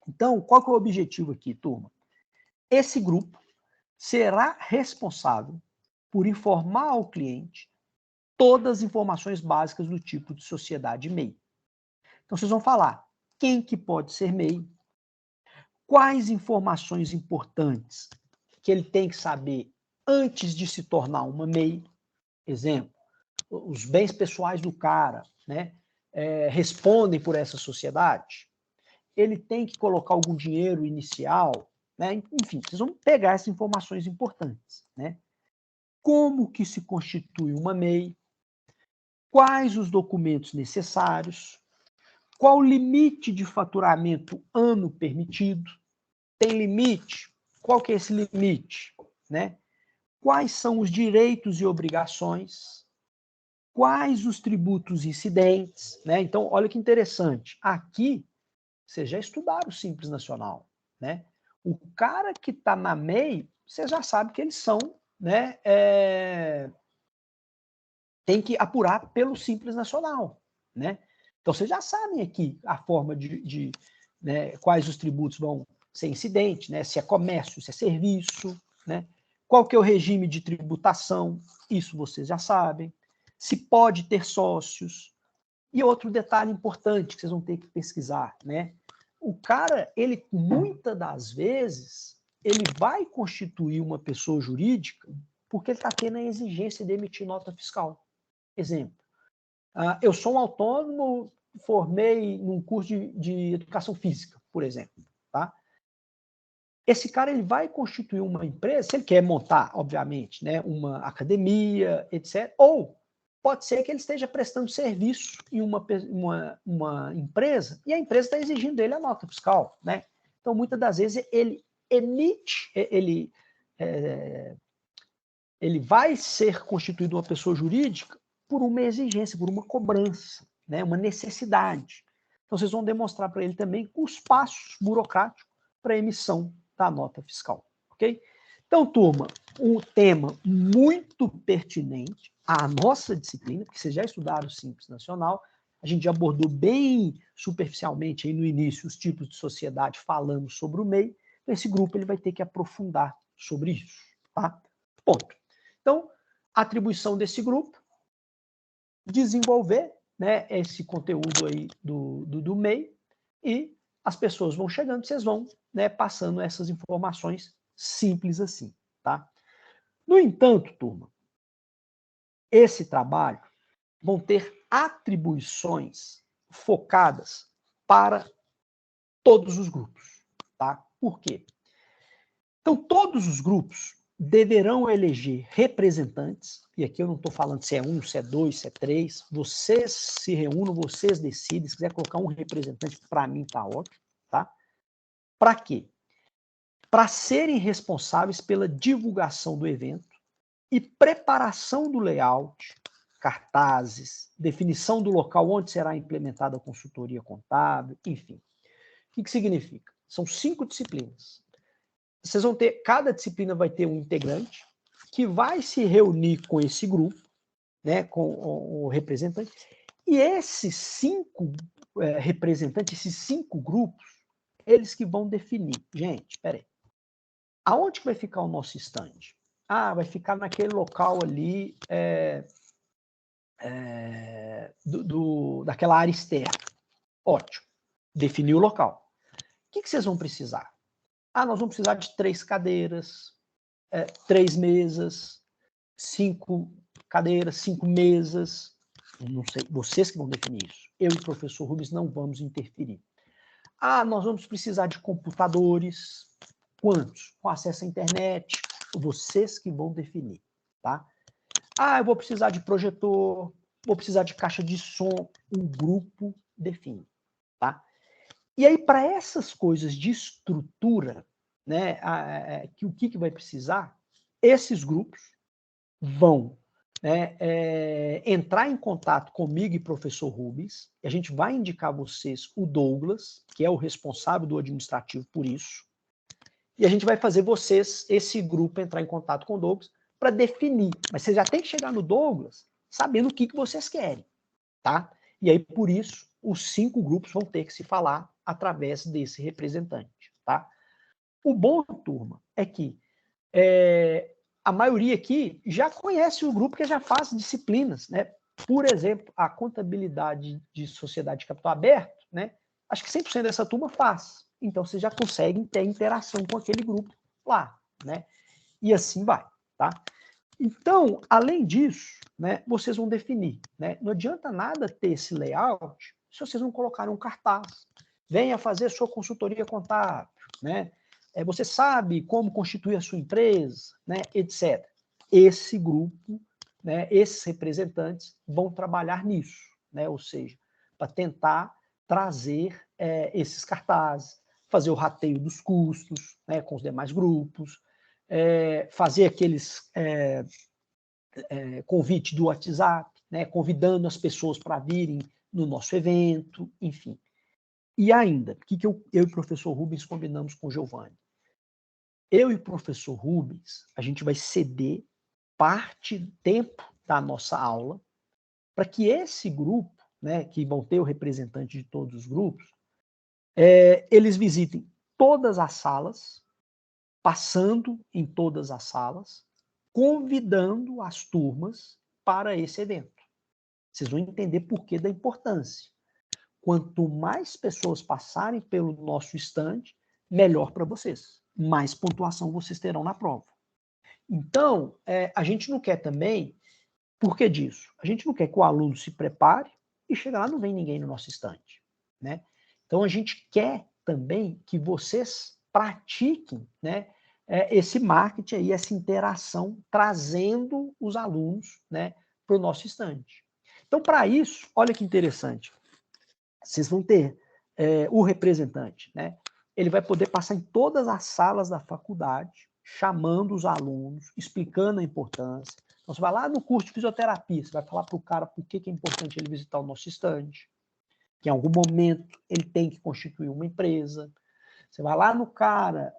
Então, qual que é o objetivo aqui, turma? Esse grupo será responsável por informar ao cliente todas as informações básicas do tipo de sociedade MEI. Então, vocês vão falar quem que pode ser MEI, quais informações importantes que ele tem que saber antes de se tornar uma MEI. Exemplo, os bens pessoais do cara, né, respondem por essa sociedade. Ele tem que colocar algum dinheiro inicial, né? Enfim, vocês vão pegar essas informações importantes, né? Como que se constitui uma MEI? Quais os documentos necessários? Qual o limite de faturamento ano permitido? Tem limite? Qual que é esse limite? Né? Quais são os direitos e obrigações? Quais os tributos incidentes? Né? Então, olha que interessante. Aqui, vocês já estudaram o Simples Nacional. Né? O cara que está na MEI, você já sabe que eles são, né, tem que apurar pelo Simples Nacional. Né? Então, vocês já sabem aqui a forma né, quais os tributos vão ser incidente, né? Se é comércio, se é serviço, né? Qual que é o regime de tributação, isso vocês já sabem. Se pode ter sócios. E outro detalhe importante que vocês vão ter que pesquisar, né? O cara, ele muitas das vezes, ele vai constituir uma pessoa jurídica porque ele está tendo a exigência de emitir nota fiscal. Exemplo, eu sou um autônomo, formei num curso de educação física, por exemplo. Tá? Esse cara ele vai constituir uma empresa, se ele quer montar, obviamente, né, uma academia, etc. Ou pode ser que ele esteja prestando serviço em uma empresa e a empresa está exigindo dele a nota fiscal. Né? Então, muitas das vezes, ele emite, ele vai ser constituído uma pessoa jurídica por uma exigência, por uma cobrança, né, uma necessidade. Então, vocês vão demonstrar para ele também os passos burocráticos para a emissão da nota fiscal. Ok? Então, turma, um tema muito pertinente à nossa disciplina, porque vocês já estudaram o Simples Nacional, a gente já abordou bem superficialmente aí no início os tipos de sociedade, falando sobre o MEI, então esse grupo ele vai ter que aprofundar sobre isso. Tá? Ponto. Então, a atribuição desse grupo, desenvolver, né, esse conteúdo aí do MEI e as pessoas vão chegando, vocês vão, né, passando essas informações simples assim, tá? No entanto, turma, esse trabalho vão ter atribuições focadas para todos os grupos, tá? Por quê? Então, todos os grupos, deverão eleger representantes, e aqui eu não estou falando se é 1, se é 2, se é 3, vocês se reúnam, vocês decidem, se quiser colocar um representante, para mim está ótimo, tá? Para quê? Para serem responsáveis pela divulgação do evento e preparação do layout, cartazes, definição do local onde será implementada a consultoria contábil, enfim. O que significa? São 5 disciplinas. Vocês vão ter, cada disciplina vai ter um integrante que vai se reunir com esse grupo, né, com o representante, e esses 5 representantes, esses 5 grupos, eles que vão definir. Gente, peraí. Aonde que vai ficar o nosso stand? Ah, vai ficar naquele local ali daquela área externa. Ótimo. Definiu o local. O que vocês vão precisar? Ah, nós vamos precisar de 3 cadeiras, 3 mesas, 5 cadeiras, 5 mesas. Não sei, vocês que vão definir isso. Eu e o professor Rubens não vamos interferir. Ah, nós vamos precisar de computadores. Quantos? Com acesso à internet. Vocês que vão definir, tá? Ah, eu vou precisar de projetor, vou precisar de caixa de som. Um grupo define, tá? E aí, para essas coisas de estrutura, né, o que vai precisar, esses grupos vão entrar em contato comigo e professor Rubens, e a gente vai indicar a vocês o Douglas, que é o responsável do administrativo por isso, e a gente vai fazer vocês, esse grupo, entrar em contato com o Douglas para definir. Mas vocês já tem que chegar no Douglas sabendo o que vocês querem, tá? E aí, por isso, os 5 grupos vão ter que se falar através desse representante, tá? O bom, turma, é que a maioria aqui já conhece o grupo que já faz disciplinas, né? Por exemplo, a contabilidade de sociedade de capital aberto, né? Acho que 100% dessa turma faz. Então, vocês já conseguem ter interação com aquele grupo lá, né? E assim vai, tá? Então, além disso, né, vocês vão definir, né? Não adianta nada ter esse layout se vocês não colocarem um cartaz. Venha fazer sua consultoria contábil, né? Você sabe como constituir a sua empresa, né, etc. Esse grupo, né, esses representantes vão trabalhar nisso, né? Ou seja, para tentar trazer esses cartazes, fazer o rateio dos custos, né, com os demais grupos, fazer aqueles convite do WhatsApp, né, convidando as pessoas para virem no nosso evento, enfim. E ainda, o que eu e o professor Rubens combinamos com o Giovanni? Eu e o professor Rubens, a gente vai ceder parte do tempo da nossa aula para que esse grupo, né, que vão ter o representante de todos os grupos, eles visitem todas as salas, passando em todas as salas, convidando as turmas para esse evento. Vocês vão entender por que da importância. Quanto mais pessoas passarem pelo nosso stand, melhor para vocês. Mais pontuação vocês terão na prova. Então, a gente não quer também, por que disso? A gente não quer que o aluno se prepare e chegar lá não vem ninguém no nosso stand, né? Então, a gente quer também que vocês pratiquem, né, esse marketing aí, essa interação, trazendo os alunos, né, para o nosso stand. Então, para isso, olha que interessante, vocês vão ter o representante, né? Ele vai poder passar em todas as salas da faculdade, chamando os alunos, explicando a importância. Então, você vai lá no curso de fisioterapia, você vai falar para o cara por que é importante ele visitar o nosso stand, que em algum momento ele tem que constituir uma empresa. Você vai lá no cara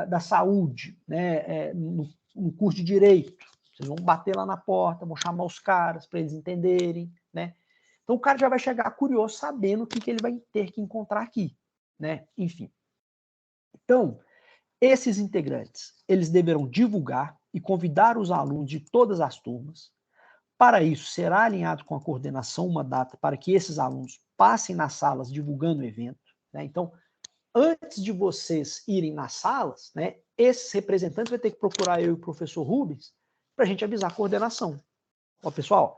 da saúde, né, no curso de direito, vocês vão bater lá na porta, vão chamar os caras para eles entenderem, né? Então o cara já vai chegar curioso, sabendo o que ele vai ter que encontrar aqui, né? Enfim. Então, esses integrantes, eles deverão divulgar e convidar os alunos de todas as turmas. Para isso, será alinhado com a coordenação uma data para que esses alunos passem nas salas divulgando o evento, né? Então, antes de vocês irem nas salas, né, esses representantes vão ter que procurar eu e o professor Rubens para a gente avisar a coordenação. Ó, pessoal,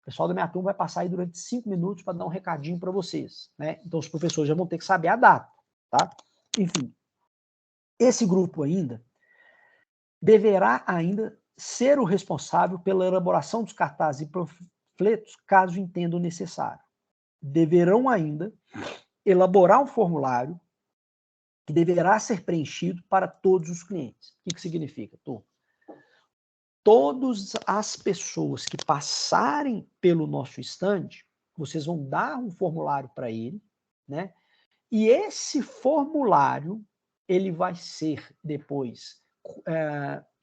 o pessoal da minha turma vai passar aí durante 5 minutos para dar um recadinho para vocês, né? Então, os professores já vão ter que saber a data, tá? Enfim, esse grupo ainda, deverá ainda ser o responsável pela elaboração dos cartazes e panfletos, caso entendam necessário. Deverão ainda elaborar um formulário que deverá ser preenchido para todos os clientes. O que significa, turma? Todas as pessoas que passarem pelo nosso stand, vocês vão dar um formulário para ele, né? E esse formulário, ele vai ser depois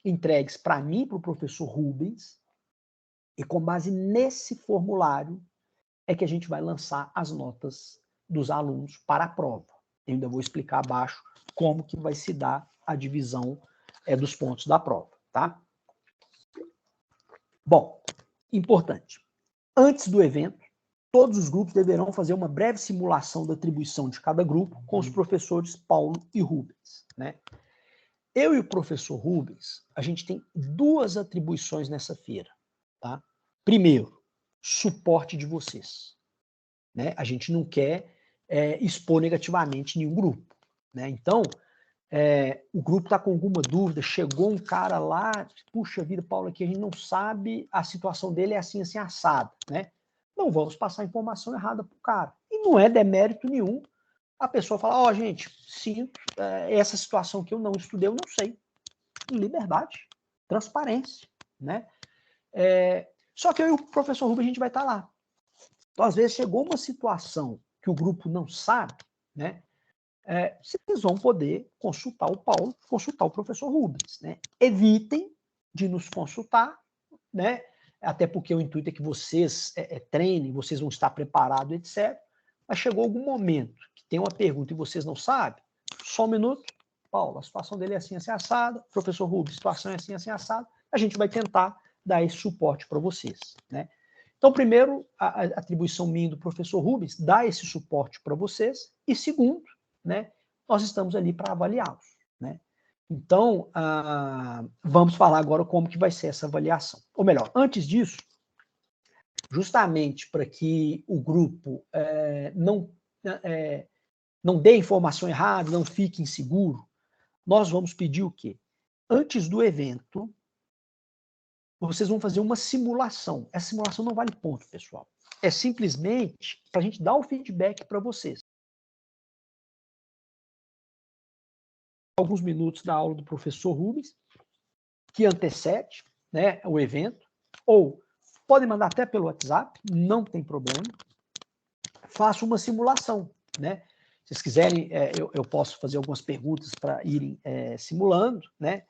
entregues para mim, para o professor Rubens, e com base nesse formulário é que a gente vai lançar as notas dos alunos para a prova. Eu ainda vou explicar abaixo como que vai se dar a divisão dos pontos da prova, tá? Bom, importante. Antes do evento, todos os grupos deverão fazer uma breve simulação da atribuição de cada grupo com os professores Paulo e Rubens, né? Eu e o professor Rubens, a gente tem duas atribuições nessa feira, tá? Primeiro, suporte de vocês, né? A gente não quer expor negativamente nenhum grupo, né? Então, o grupo está com alguma dúvida, chegou um cara lá, puxa vida, Paulo, aqui a gente não sabe, a situação dele é assim, assim, assada, né? Não vamos passar informação errada para o cara. E não é demérito nenhum a pessoa falar, ó, gente, sinto, essa situação que eu não estudei, eu não sei. Liberdade, transparência, né? Só que eu e o professor Rubens, a gente vai estar lá. Então, às vezes, chegou uma situação que o grupo não sabe, né? Vocês vão poder consultar o Paulo, consultar o professor Rubens, né? Evitem de nos consultar, né? Até porque o intuito é que vocês treinem, vocês vão estar preparados, etc. Mas chegou algum momento que tem uma pergunta e vocês não sabem, só um minuto, Paulo, a situação dele é assim, assim, assada, professor Rubens, a situação é assim, assim, assada, a gente vai tentar dar esse suporte para vocês, né? Então, primeiro, a atribuição minha do professor Rubens dá esse suporte para vocês, e segundo, né, nós estamos ali para avaliá-los, né? Então, vamos falar agora como que vai ser essa avaliação. Ou melhor, antes disso, justamente para que o grupo não dê informação errada, não fique inseguro, nós vamos pedir o quê? Antes do evento, vocês vão fazer uma simulação. Essa simulação não vale ponto, pessoal. É simplesmente para a gente dar o feedback para vocês. Alguns minutos da aula do professor Rubens, que antecede, né, o evento, ou podem mandar até pelo WhatsApp, não tem problema. Faço uma simulação, né? Se vocês quiserem, eu posso fazer algumas perguntas para irem simulando, né?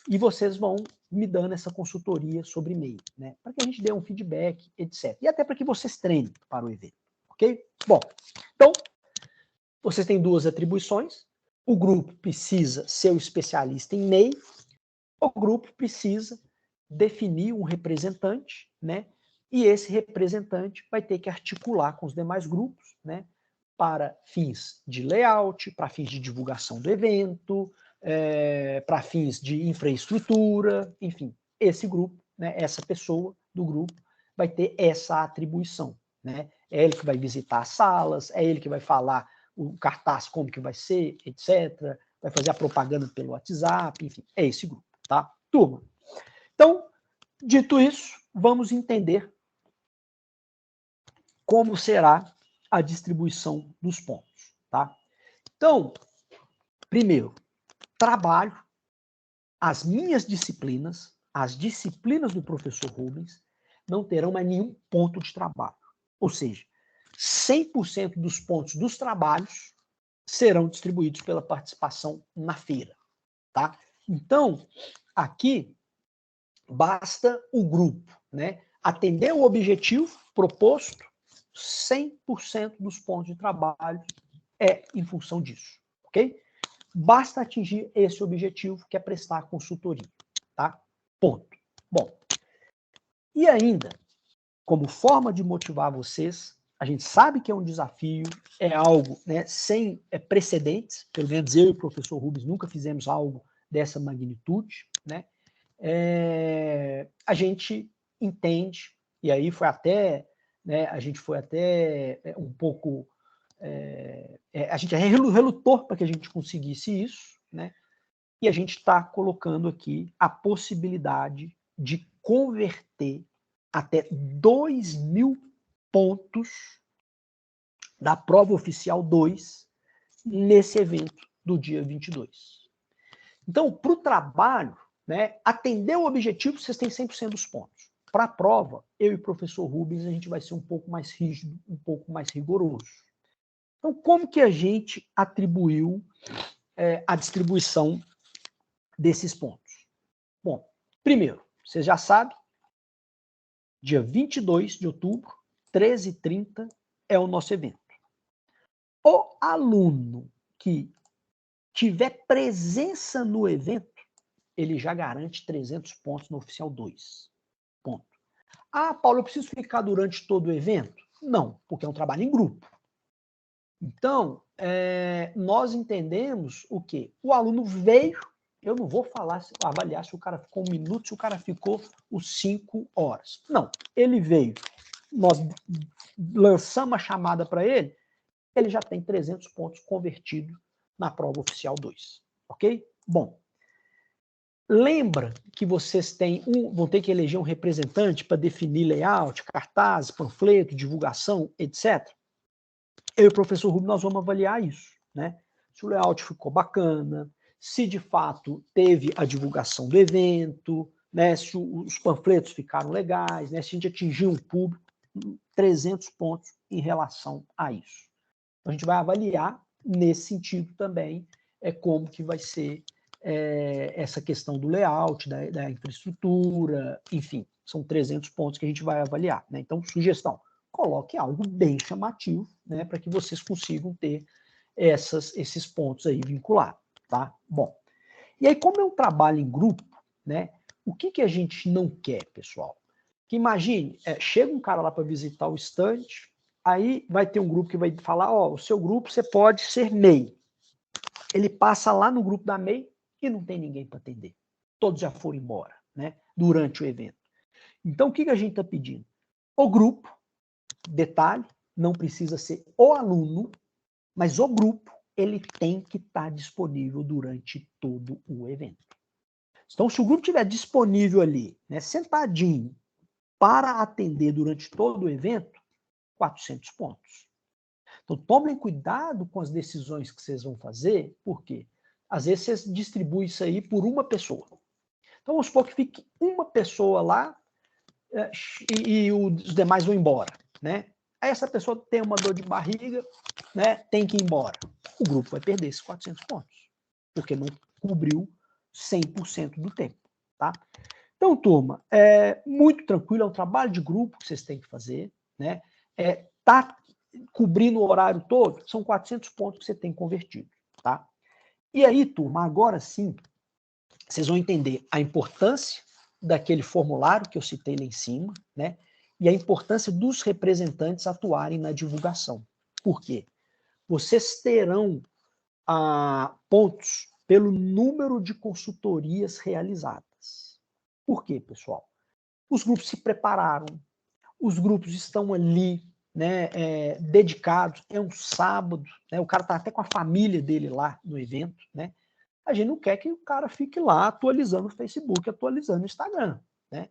E vocês vão me dando essa consultoria sobre e-mail, né? Para que a gente dê um feedback, etc. E até para que vocês treinem para o evento, ok? Bom, então, vocês têm duas atribuições. O grupo precisa ser o especialista em MEI. O grupo precisa definir um representante, né? E esse representante vai ter que articular com os demais grupos, né? Para fins de layout, para fins de divulgação do evento, para fins de infraestrutura, enfim, esse grupo, né? Essa pessoa do grupo vai ter essa atribuição, né? É ele que vai visitar as salas, é ele que vai falar o cartaz como que vai ser, etc. Vai fazer a propaganda pelo WhatsApp, enfim, é esse grupo, tá? Turma, então, dito isso, vamos entender como será a distribuição dos pontos, tá? Então, primeiro, trabalho, as minhas disciplinas, as disciplinas do professor Rubens, não terão mais nenhum ponto de trabalho. Ou seja, 100% dos pontos dos trabalhos serão distribuídos pela participação na feira, tá? Então, aqui basta o grupo, né, atender o objetivo proposto, 100% dos pontos de trabalho é em função disso, ok? Basta atingir esse objetivo, que é prestar consultoria, tá? Ponto. Bom, e ainda, como forma de motivar vocês, a gente sabe que é um desafio, é algo, né, sem precedentes, pelo menos eu e o professor Rubens nunca fizemos algo dessa magnitude, né? A gente entende, e aí foi até, né, a gente foi até um pouco, a gente relutou para que a gente conseguisse isso, né? E a gente está colocando aqui a possibilidade de converter até 2.000 pontos da prova oficial 2 nesse evento do dia 22. Então, para o trabalho, né, atender o objetivo, vocês têm 100% dos pontos. Para a prova, eu e o professor Rubens, a gente vai ser um pouco mais rígido, um pouco mais rigoroso. Então, como que a gente atribuiu a distribuição desses pontos? Bom, primeiro, vocês já sabem, dia 22 de outubro, 13h30, é o nosso evento. O aluno que tiver presença no evento, ele já garante 300 pontos no oficial 2. Ponto. Ah, Paulo, eu preciso ficar durante todo o evento? Não, porque é um trabalho em grupo. Então, nós entendemos o quê? O aluno veio, eu não vou avaliar se o cara ficou 1 minuto, se o cara ficou os 5 horas. Não, ele veio, nós lançamos a chamada para ele, ele já tem 300 pontos convertidos na prova oficial 2, ok? Bom, lembra que vocês vão ter que eleger um representante para definir layout, cartaz, panfleto, divulgação, etc. Eu e o professor Rubens, nós vamos avaliar isso, né? Se o layout ficou bacana, se de fato teve a divulgação do evento, né? Se os panfletos ficaram legais, né? Se a gente atingiu um público, 300 pontos em relação a isso. A gente vai avaliar nesse sentido também como que vai ser essa questão do layout, da infraestrutura, enfim, são 300 pontos que a gente vai avaliar, né? Então, sugestão, coloque algo bem chamativo, né, para que vocês consigam ter esses pontos aí vinculados, tá? Bom, e aí como é um trabalho em grupo, né, o que a gente não quer, pessoal? Que imagine, chega um cara lá para visitar o stand, aí vai ter um grupo que vai falar, ó, o seu grupo você pode ser MEI. Ele passa lá no grupo da MEI e não tem ninguém para atender. Todos já foram embora, né, durante o evento. Então, o que a gente está pedindo? O grupo, detalhe, não precisa ser o aluno, mas o grupo, ele tem que estar disponível durante todo o evento. Então, se o grupo estiver disponível ali, né, sentadinho, para atender durante todo o evento, 400 pontos. Então, tomem cuidado com as decisões que vocês vão fazer, porque às vezes vocês distribuem isso aí por uma pessoa. Então, vamos supor que fique uma pessoa lá e os demais vão embora, né? Aí essa pessoa tem uma dor de barriga, né? Tem que ir embora. O grupo vai perder esses 400 pontos, porque não cobriu 100% do tempo, tá? Então, turma, muito tranquilo, é um trabalho de grupo que vocês têm que fazer, né? Tá cobrindo o horário todo, são 400 pontos que você tem convertido, tá? E aí, turma, agora sim, vocês vão entender a importância daquele formulário que eu citei lá em cima, né? E a importância dos representantes atuarem na divulgação. Por quê? Vocês terão pontos pelo número de consultorias realizadas. Por quê, pessoal? Os grupos se prepararam, os grupos estão ali, né, dedicados, é um sábado, né, o cara está até com a família dele lá no evento, né? A gente não quer que o cara fique lá atualizando o Facebook, atualizando o Instagram, né?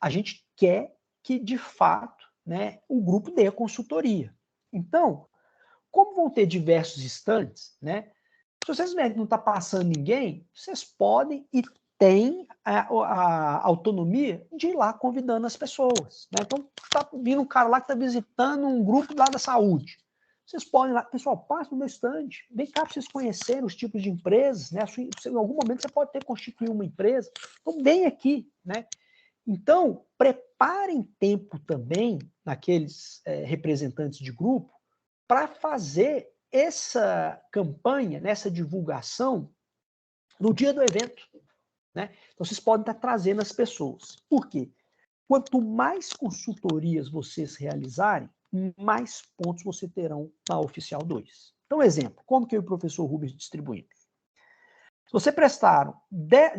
A gente quer que, de fato, né, o grupo dê a consultoria. Então, como vão ter diversos estandes, né? Se vocês verem que não está passando ninguém, vocês podem e têm a autonomia de ir lá convidando as pessoas, né? Então, está vindo um cara lá que está visitando um grupo lá da saúde. Vocês podem ir lá, pessoal, passa no meu stand, vem cá para vocês conhecerem os tipos de empresas, né? Em algum momento você pode ter constituído uma empresa, então vem aqui, né? Então, preparem tempo também naqueles representantes de grupo para fazer essa campanha, nessa divulgação no dia do evento, né? Então, vocês podem estar trazendo as pessoas. Por quê? Quanto mais consultorias vocês realizarem, mais pontos você terão na Oficial 2. Então, exemplo, como que eu e o professor Rubens distribuímos? Se você prestaram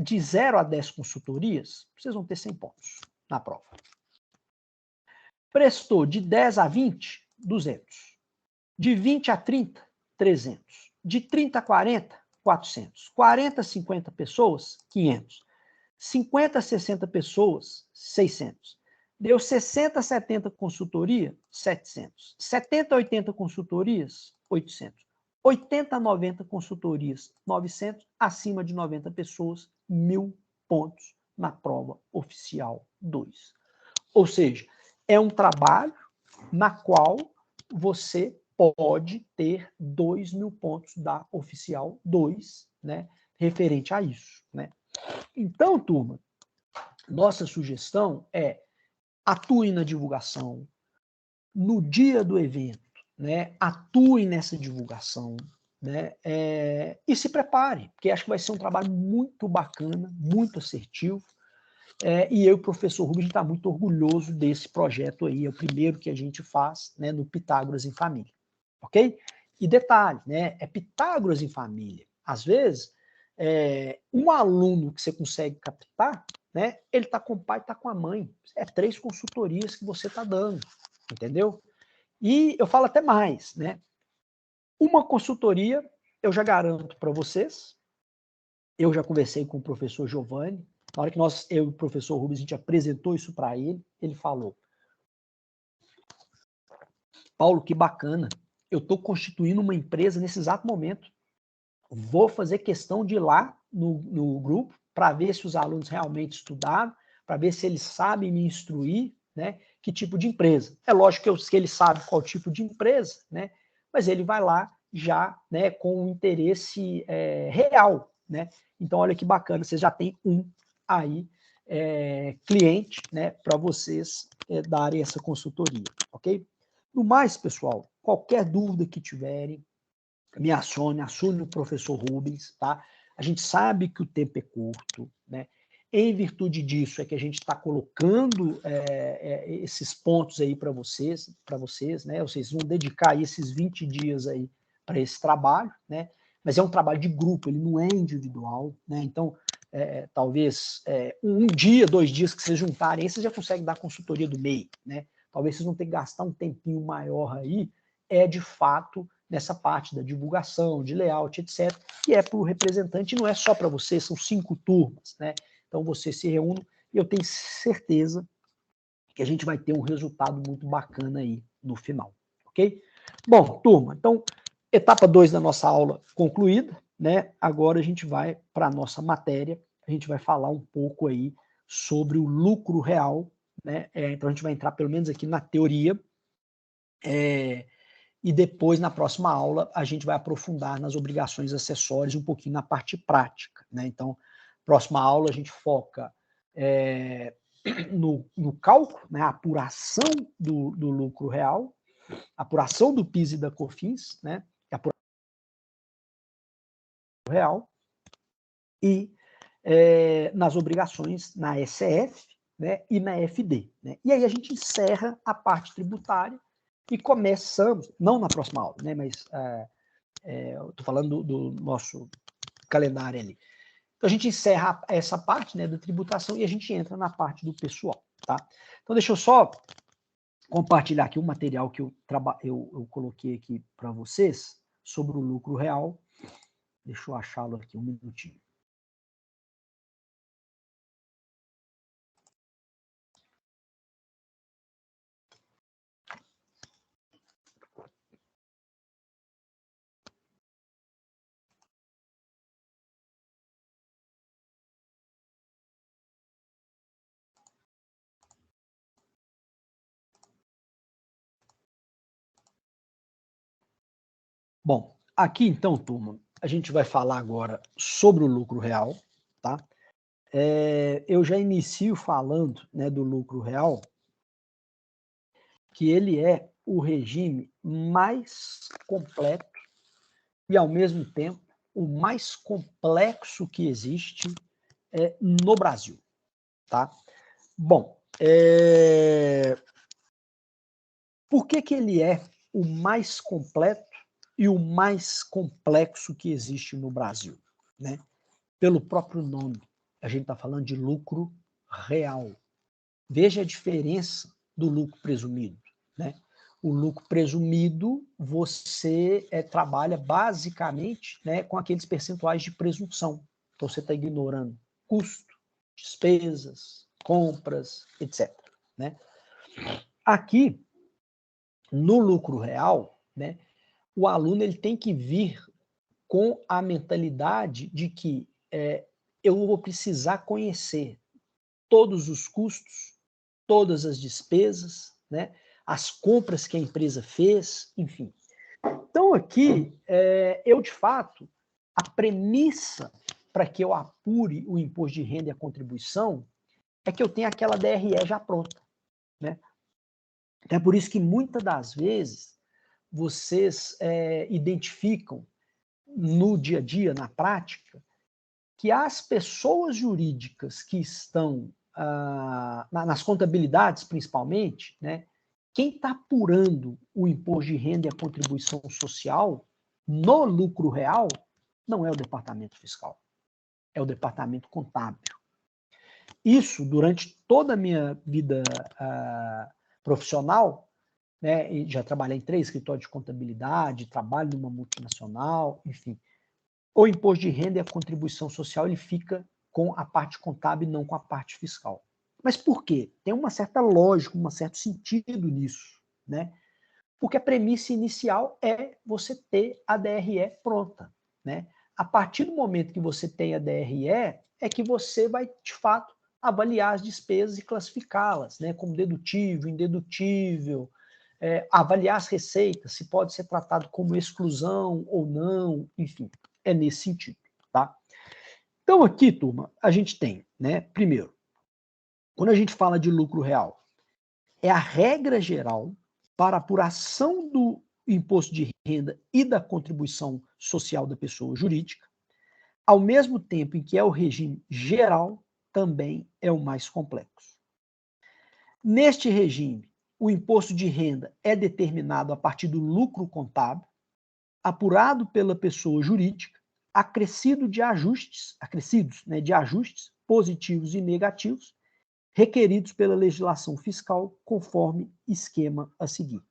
de 0 a 10 consultorias, vocês vão ter 100 pontos na prova. Prestou de 10 a 20, 200. De 20 a 30, 300. De 30 a 40, 400. 40, 50 pessoas, 500. 50, 60 pessoas, 600. Deu 60, 70 consultoria, 700. 70, 80 consultorias, 800. 80, 90 consultorias, 900. Acima de 90 pessoas, 1.000 pontos na prova oficial 2. Ou seja, é um trabalho na qual você pode ter 2.000 pontos da oficial 2, né, referente a isso, né? Então, turma, nossa sugestão é atue na divulgação, no dia do evento, né, atue nessa divulgação, né, e se prepare, porque acho que vai ser um trabalho muito bacana, muito assertivo, e eu e o professor Rubens está muito orgulhoso desse projeto aí, é o primeiro que a gente faz, né, no Pitágoras em Família, ok? E detalhe, né, é Pitágoras em Família. Às vezes, um aluno que você consegue captar, né, ele está com o pai, está com a mãe. É 3 consultorias que você está dando, entendeu? E eu falo até mais, né? Uma consultoria, eu já garanto para vocês, eu já conversei com o professor Giovanni, na hora que eu e o professor Rubens, a gente apresentou isso para ele, ele falou: Paulo, que bacana, eu estou constituindo uma empresa nesse exato momento. Vou fazer questão de ir lá no grupo para ver se os alunos realmente estudaram, para ver se eles sabem me instruir, né? Que tipo de empresa. É lógico que ele sabe qual tipo de empresa, né? Mas ele vai lá já, né, com um interesse real, né? Então, olha que bacana, vocês já tem um aí cliente, né, para vocês darem essa consultoria, ok? No mais, pessoal, qualquer dúvida que tiverem, me acione o professor Rubens, tá? A gente sabe que o tempo é curto, né? Em virtude disso é que a gente está colocando esses pontos aí para vocês, né? Vocês vão dedicar aí esses 20 dias aí para esse trabalho, né? Mas é um trabalho de grupo, ele não é individual, né? Então, talvez um dia, 2 dias que vocês juntarem, aí vocês já conseguem dar consultoria do MEI, né? Talvez vocês vão ter que gastar um tempinho maior aí, de fato, nessa parte da divulgação, de layout, etc., que é para o representante, não é só para você, são 5 turmas, né? Então você se reúne e eu tenho certeza que a gente vai ter um resultado muito bacana aí no final, ok? Bom, turma, então, etapa 2 da nossa aula concluída, né? Agora a gente vai para a nossa matéria, a gente vai falar um pouco aí sobre o lucro real, né? Então a gente vai entrar pelo menos aqui na teoria, e depois, na próxima aula, a gente vai aprofundar nas obrigações acessórias um pouquinho na parte prática, né? Então, próxima aula a gente foca no cálculo, né? A apuração do lucro real, apuração do PIS e da COFINS, né? Apuração do real, e nas obrigações na SF, né? E na FD, né? E aí a gente encerra a parte tributária e começamos, não na próxima aula, né? Mas eu estou falando do nosso calendário ali. Então a gente encerra essa parte, né, da tributação e a gente entra na parte do pessoal, tá? Então deixa eu só compartilhar aqui um material que eu coloquei aqui para vocês sobre o lucro real. Deixa eu achá-lo aqui um minutinho. Bom, aqui então, turma, a gente vai falar agora sobre o lucro real, tá? Eu já inicio falando, né, do lucro real, que ele é o regime mais completo e, ao mesmo tempo, o mais complexo que existe no Brasil, tá? Bom, por que ele é o mais completo e o mais complexo que existe no Brasil, né? Pelo próprio nome, a gente está falando de lucro real. Veja a diferença do lucro presumido, né? O lucro presumido, você trabalha basicamente, né, com aqueles percentuais de presunção. Então, você está ignorando custo, despesas, compras, etc. Né? Aqui, no lucro real, né, o aluno ele tem que vir com a mentalidade de que eu vou precisar conhecer todos os custos, todas as despesas, né, as compras que a empresa fez, enfim. Então, aqui, eu, de fato, a premissa para que eu apure o imposto de renda e a contribuição é que eu tenha aquela DRE já pronta. Né? É por isso que, muitas das vezes, vocês identificam no dia a dia, na prática, que as pessoas jurídicas que estão nas contabilidades, principalmente, né, quem está apurando o imposto de renda e a contribuição social no lucro real não é o departamento fiscal, é o departamento contábil. Isso, durante toda a minha vida profissional, né, já trabalhei em 3 escritórios de contabilidade, trabalho numa multinacional, enfim. O imposto de renda e a contribuição social ele fica com a parte contábil e não com a parte fiscal. Mas por quê? Tem uma certa lógica, um certo sentido nisso, né? Porque a premissa inicial é você ter a DRE pronta, né? A partir do momento que você tem a DRE, é que você vai, de fato, avaliar as despesas e classificá-las, né? Como dedutível, indedutível, avaliar as receitas, se pode ser tratado como exclusão ou não, enfim, é nesse sentido, tá? Então aqui, turma, a gente tem, né, primeiro, quando a gente fala de lucro real, é a regra geral para apuração do imposto de renda e da contribuição social da pessoa jurídica, ao mesmo tempo em que é o regime geral, também é o mais complexo. Neste regime, o imposto de renda é determinado a partir do lucro contábil, apurado pela pessoa jurídica, acrescidos de ajustes positivos e negativos, requeridos pela legislação fiscal, conforme esquema a seguir.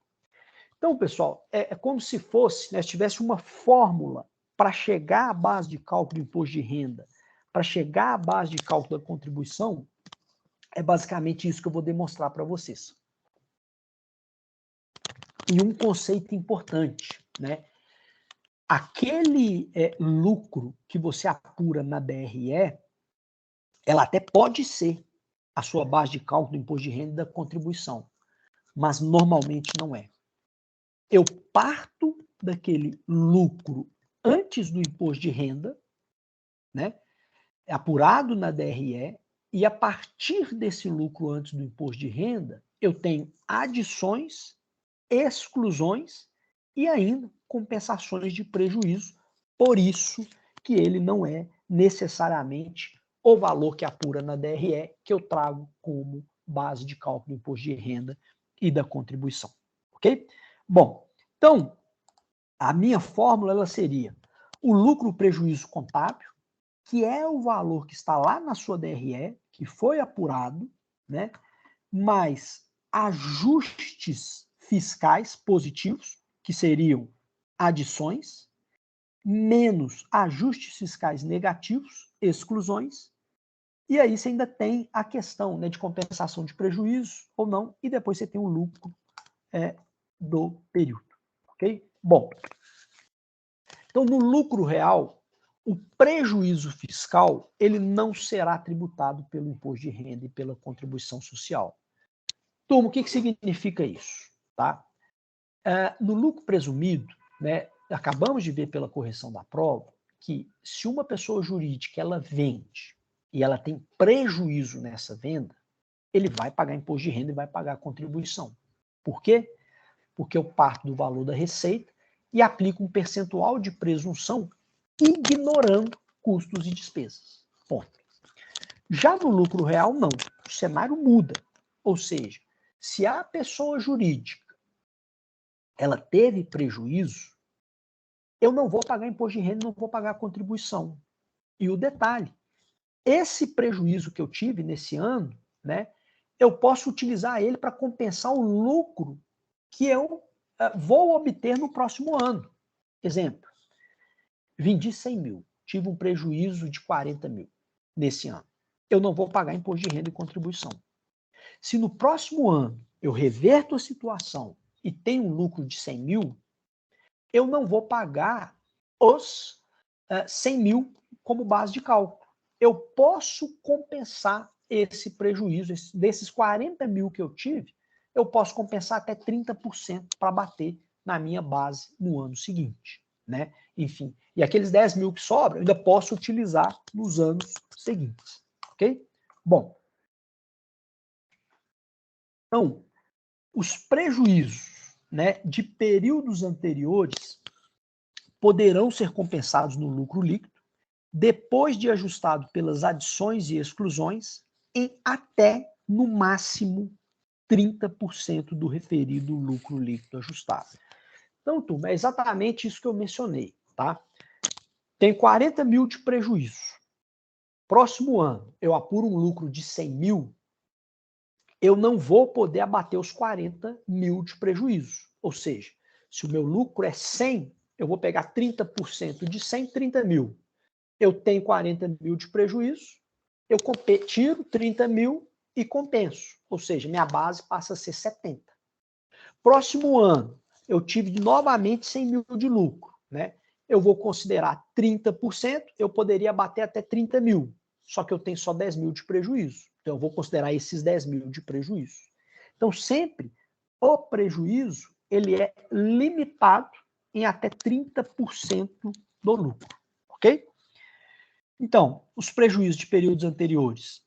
Então, pessoal, é como se fosse, né, se tivesse uma fórmula para chegar à base de cálculo do imposto de renda, para chegar à base de cálculo da contribuição, é basicamente isso que eu vou demonstrar para vocês. E um conceito importante, né? Aquele lucro que você apura na DRE, ela até pode ser a sua base de cálculo do imposto de renda e da contribuição, mas normalmente não é. Eu parto daquele lucro antes do imposto de renda, né, apurado na DRE, e a partir desse lucro antes do imposto de renda, eu tenho adições, exclusões e ainda compensações de prejuízo. Por isso que ele não é necessariamente o valor que apura na DRE que eu trago como base de cálculo do imposto de renda e da contribuição. Ok? Bom, então, a minha fórmula ela seria o lucro-prejuízo contábil, que é o valor que está lá na sua DRE, que foi apurado, né, mais ajustes fiscais positivos, que seriam adições, menos ajustes fiscais negativos, exclusões, e aí você ainda tem a questão, né, de compensação de prejuízo ou não, e depois você tem o lucro do período. Ok? Bom, então no lucro real, o prejuízo fiscal ele não será tributado pelo imposto de renda e pela contribuição social. Turma, o que significa isso? Tá? No lucro presumido, né, acabamos de ver pela correção da prova que se uma pessoa jurídica ela vende e ela tem prejuízo nessa venda, ele vai pagar imposto de renda e vai pagar a contribuição. Por quê? Porque eu parto do valor da receita e aplico um percentual de presunção ignorando custos e despesas. Ponto. Já no lucro real, não. O cenário muda. Ou seja, se a pessoa jurídica ela teve prejuízo, eu não vou pagar imposto de renda, não vou pagar contribuição. E o detalhe, esse prejuízo que eu tive nesse ano, né, eu posso utilizar ele para compensar o lucro que eu vou obter no próximo ano. Exemplo, vendi 100 mil, tive um prejuízo de 40 mil nesse ano. Eu não vou pagar imposto de renda e contribuição. Se no próximo ano eu reverto a situação e tenho um lucro de 100 mil, eu não vou pagar os 100 mil como base de cálculo. Eu posso compensar esse prejuízo, desses 40 mil que eu tive, eu posso compensar até 30% para bater na minha base no ano seguinte, né? Enfim, e aqueles 10 mil que sobram, eu ainda posso utilizar nos anos seguintes, ok? Bom, então, os prejuízos, né, de períodos anteriores poderão ser compensados no lucro líquido, depois de ajustado pelas adições e exclusões, em até, no máximo, 30% do referido lucro líquido ajustado. Então, turma, é exatamente isso que eu mencionei, tá? Tem 40 mil de prejuízo. Próximo ano, eu apuro um lucro de 100 mil, eu não vou poder abater os 40 mil de prejuízo. Ou seja, se o meu lucro é 100, eu vou pegar 30% de 100, 30 mil. Eu tenho 40 mil de prejuízo, eu tiro 30 mil e compenso. Ou seja, minha base passa a ser 70. Próximo ano, eu tive novamente 100 mil de lucro, né? Eu vou considerar 30%, eu poderia bater até 30 mil, só que eu tenho só 10 mil de prejuízo. Então, eu vou considerar esses 10 mil de prejuízo. Então, sempre o prejuízo ele é limitado em até 30% do lucro, ok? Então, os prejuízos de períodos anteriores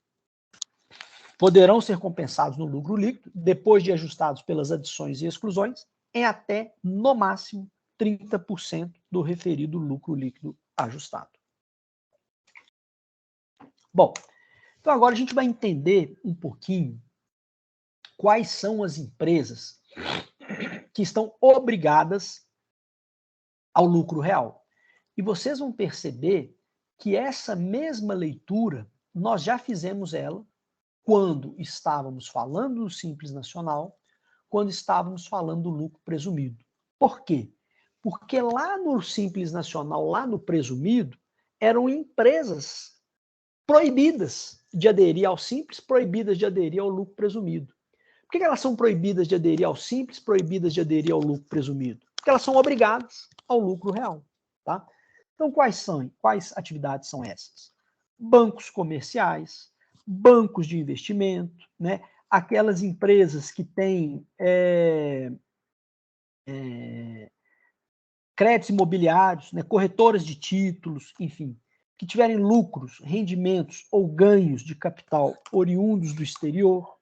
poderão ser compensados no lucro líquido, depois de ajustados pelas adições e exclusões, em até, no máximo, 30% do referido lucro líquido ajustado. Bom, então agora a gente vai entender um pouquinho quais são as empresas que estão obrigadas ao lucro real. E vocês vão perceber que essa mesma leitura, nós já fizemos ela quando estávamos falando do Simples Nacional, quando estávamos falando do lucro presumido. Por quê? Porque lá no Simples Nacional, lá no presumido, eram empresas proibidas de aderir ao Simples, proibidas de aderir ao lucro presumido. Por que elas são proibidas de aderir ao Simples, proibidas de aderir ao lucro presumido? Porque elas são obrigadas ao lucro real. Tá? Então, quais atividades são essas? Bancos comerciais, bancos de investimento, né? Aquelas empresas que têm créditos imobiliários, né? Corretoras de títulos, enfim, que tiverem lucros, rendimentos ou ganhos de capital oriundos do exterior,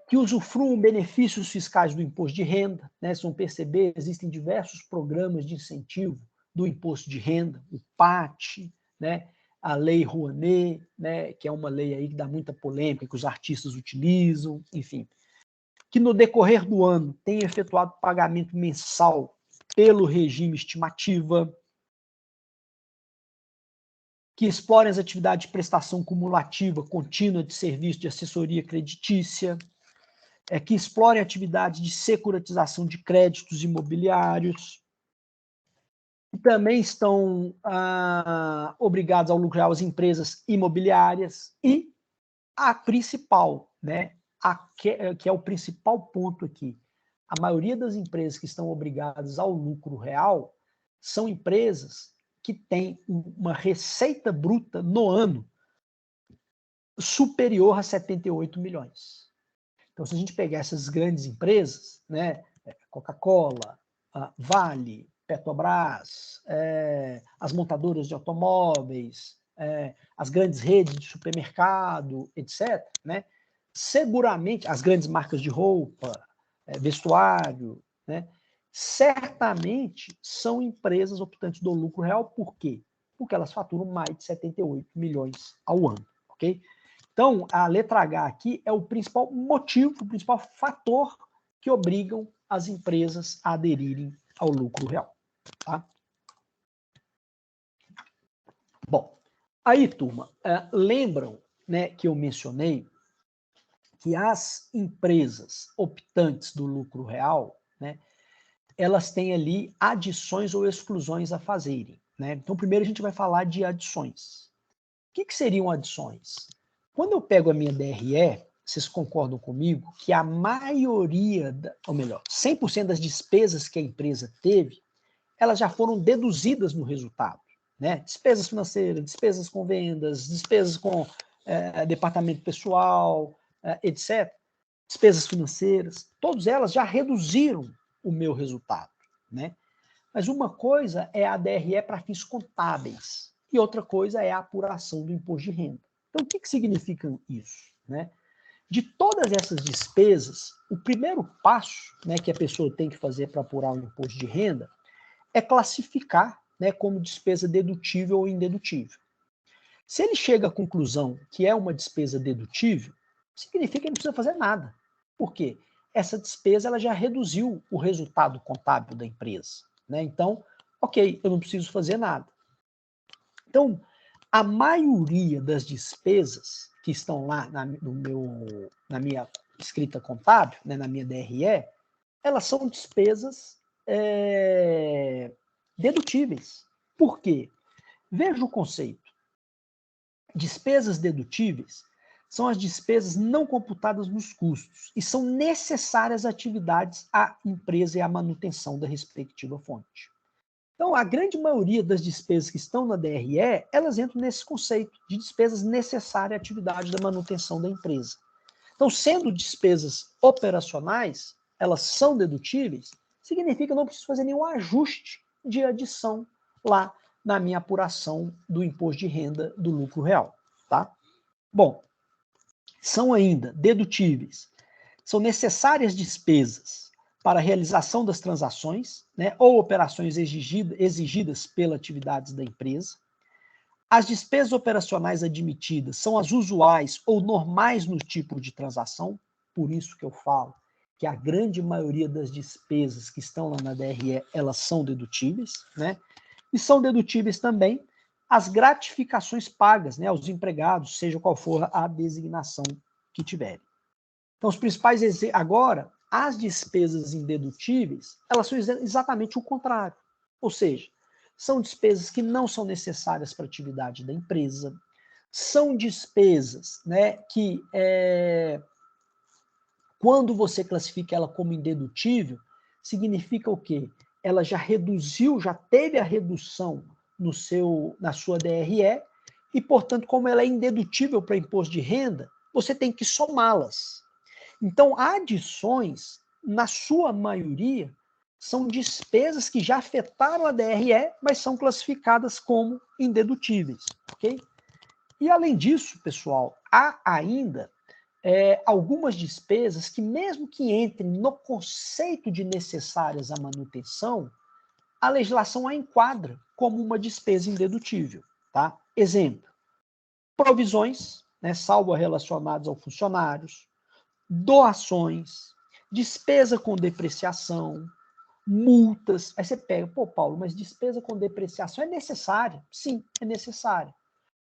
que usufruam benefícios fiscais do imposto de renda, né? Vocês vão perceber, existem diversos programas de incentivo do imposto de renda, o PAT, né? A Lei Rouanet, né? Que é uma lei aí que dá muita polêmica, que os artistas utilizam, enfim. Que no decorrer do ano tem efetuado pagamento mensal pelo regime estimativa, que explorem as atividades de prestação cumulativa contínua de serviço de assessoria creditícia, que explorem atividades de securitização de créditos imobiliários, e também estão obrigados ao lucro real as empresas imobiliárias, e a principal, né, que é o principal ponto aqui, a maioria das empresas que estão obrigadas ao lucro real são empresas que têm uma receita bruta no ano superior a 78 milhões. Então, se a gente pegar essas grandes empresas, né, Coca-Cola, Vale, Petrobras, as montadoras de automóveis, as grandes redes de supermercado, etc., né, seguramente, as grandes marcas de roupa, vestuário, né, certamente são empresas optantes do lucro real. Por quê? Porque elas faturam mais de 78 milhões ao ano, ok? Então, a letra H aqui é o principal motivo, o principal fator que obrigam as empresas a aderirem ao lucro real. Tá? Bom, aí, turma, lembram, né, que eu mencionei que as empresas optantes do lucro real, né, elas têm ali adições ou exclusões a fazerem, né? Então, primeiro a gente vai falar de adições. O que seriam adições? Quando eu pego a minha DRE, vocês concordam comigo que a maioria, ou melhor, 100% das despesas que a empresa teve, elas já foram deduzidas no resultado, né? Despesas financeiras, despesas com vendas, despesas com departamento pessoal, etc. Despesas financeiras, todas elas já reduziram o meu resultado, né? Mas uma coisa é a DRE para fins contábeis e outra coisa é a apuração do imposto de renda. Então, o que significa isso, né? De todas essas despesas, o primeiro passo, né, que a pessoa tem que fazer para apurar o imposto de renda é classificar, né, como despesa dedutível ou indedutível. Se ele chega à conclusão que é uma despesa dedutível, significa que ele não precisa fazer nada. Por quê? Essa despesa ela já reduziu o resultado contábil da empresa, né? Então, ok, eu não preciso fazer nada. Então, a maioria das despesas que estão lá na minha escrita contábil, né, na minha DRE, elas são despesas dedutíveis. Por quê? Veja o conceito. Despesas dedutíveis são as despesas não computadas nos custos e são necessárias atividades à empresa e à manutenção da respectiva fonte. Então, a grande maioria das despesas que estão na DRE, elas entram nesse conceito de despesas necessárias à atividade da manutenção da empresa. Então, sendo despesas operacionais, elas são dedutíveis, significa que eu não preciso fazer nenhum ajuste de adição lá na minha apuração do imposto de renda do lucro real, tá? Bom, são ainda dedutíveis, são necessárias despesas para a realização das transações, né, ou operações exigidas pelas atividades da empresa. As despesas operacionais admitidas são as usuais ou normais no tipo de transação, por isso que eu falo que a grande maioria das despesas que estão lá na DRE, elas são dedutíveis, né? E são dedutíveis também as gratificações pagas, né, aos empregados, seja qual for a designação que tiverem. Então, os principais agora, as despesas indedutíveis, elas são exatamente o contrário. Ou seja, são despesas que não são necessárias para a atividade da empresa, são despesas, né, que quando você classifica ela como indedutível, significa o quê? Ela já reduziu, já teve a redução na sua DRE, e, portanto, como ela é indedutível para imposto de renda, você tem que somá-las. Então, adições, na sua maioria, são despesas que já afetaram a DRE, mas são classificadas como indedutíveis, ok? E, além disso, pessoal, há ainda algumas despesas que, mesmo que entrem no conceito de necessárias à manutenção, a legislação a enquadra como uma despesa indedutível, tá? Exemplo, provisões, né, salvo relacionadas aos funcionários, doações, despesa com depreciação, multas. Aí você pega, pô, Paulo, mas despesa com depreciação é necessária? Sim, é necessária.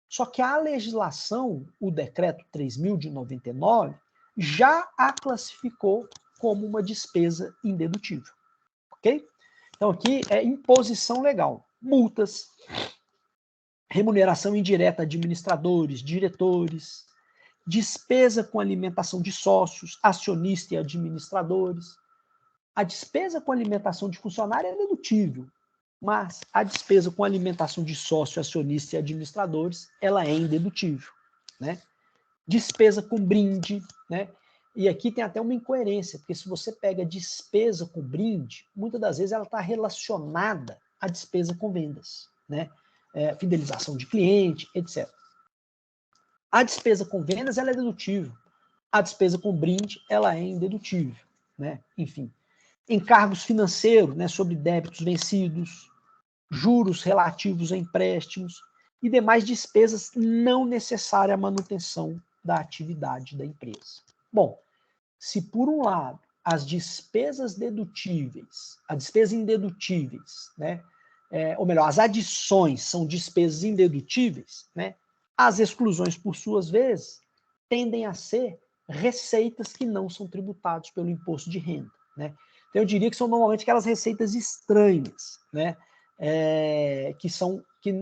Só que a legislação, o decreto 3.000 de 99, já a classificou como uma despesa indedutível, ok? Então aqui é imposição legal, multas, remuneração indireta a administradores, diretores, despesa com alimentação de sócios, acionistas e administradores. A despesa com alimentação de funcionário é dedutível, mas a despesa com alimentação de sócio, acionista e administradores, ela é indedutível, né? Despesa com brinde, né? E aqui tem até uma incoerência, porque se você pega despesa com brinde, muitas das vezes ela está relacionada à despesa com vendas, né? Fidelização de cliente, etc. A despesa com vendas, ela é dedutível. A despesa com brinde, ela é indedutível, né? Enfim, encargos financeiros, né, sobre débitos vencidos, juros relativos a empréstimos e demais despesas não necessárias à manutenção da atividade da empresa. Bom, se por um lado as despesas dedutíveis, as despesas indedutíveis, né, ou melhor, as adições são despesas indedutíveis, né, as exclusões, por suas vezes, tendem a ser receitas que não são tributadas pelo imposto de renda, né? Então, eu diria que são normalmente aquelas receitas estranhas, né?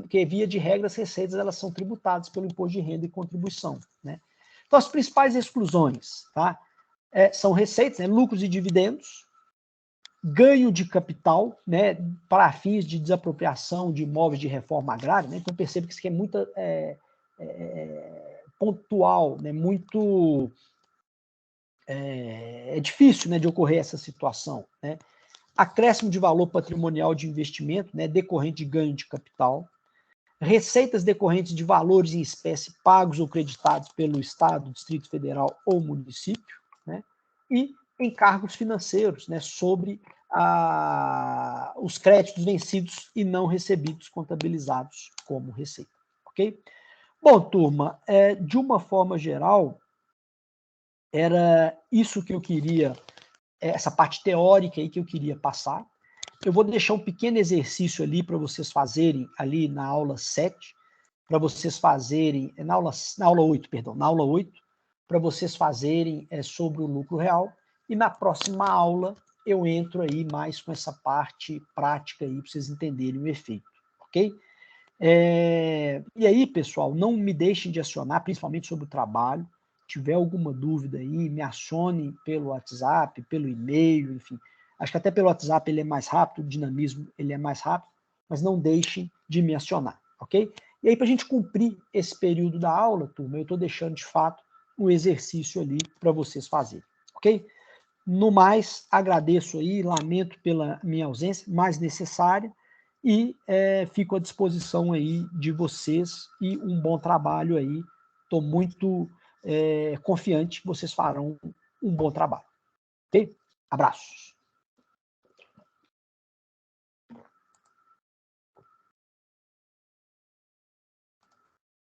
Que via de regra as receitas elas são tributadas pelo imposto de renda e contribuição, né? Então, as principais exclusões, tá? São receitas, né? Lucros e dividendos, ganho de capital, né? Para fins de desapropriação de imóveis de reforma agrária, né? Então, perceba que isso aqui é muito pontual, né? Muito difícil, né, de ocorrer essa situação, né? Acréscimo de valor patrimonial de investimento, né, decorrente de ganho de capital, receitas decorrentes de valores em espécie pagos ou creditados pelo Estado, Distrito Federal ou município, né, e encargos financeiros, né, sobre os créditos vencidos e não recebidos contabilizados como receita, ok? Bom, turma, de uma forma geral, era isso que eu queria, essa parte teórica aí que eu queria passar. Eu vou deixar um pequeno exercício ali para vocês fazerem ali na aula 7, para vocês fazerem, na aula 8, perdão, na aula 8, para vocês fazerem sobre o lucro real, e na próxima aula eu entro aí mais com essa parte prática aí, para vocês entenderem o efeito, ok? E aí, pessoal, não me deixem de acionar, principalmente sobre o trabalho. Se tiver alguma dúvida aí, me acione pelo WhatsApp, pelo e-mail, enfim. Acho que até pelo WhatsApp ele é mais rápido, o dinamismo ele é mais rápido, mas não deixem de me acionar, ok? E aí, para a gente cumprir esse período da aula, turma, eu estou deixando de fato um exercício ali para vocês fazerem, ok? No mais, agradeço aí, lamento pela minha ausência, mais necessária, e fico à disposição aí de vocês e um bom trabalho aí. Estou muito confiante que vocês farão um bom trabalho. Ok? Abraços.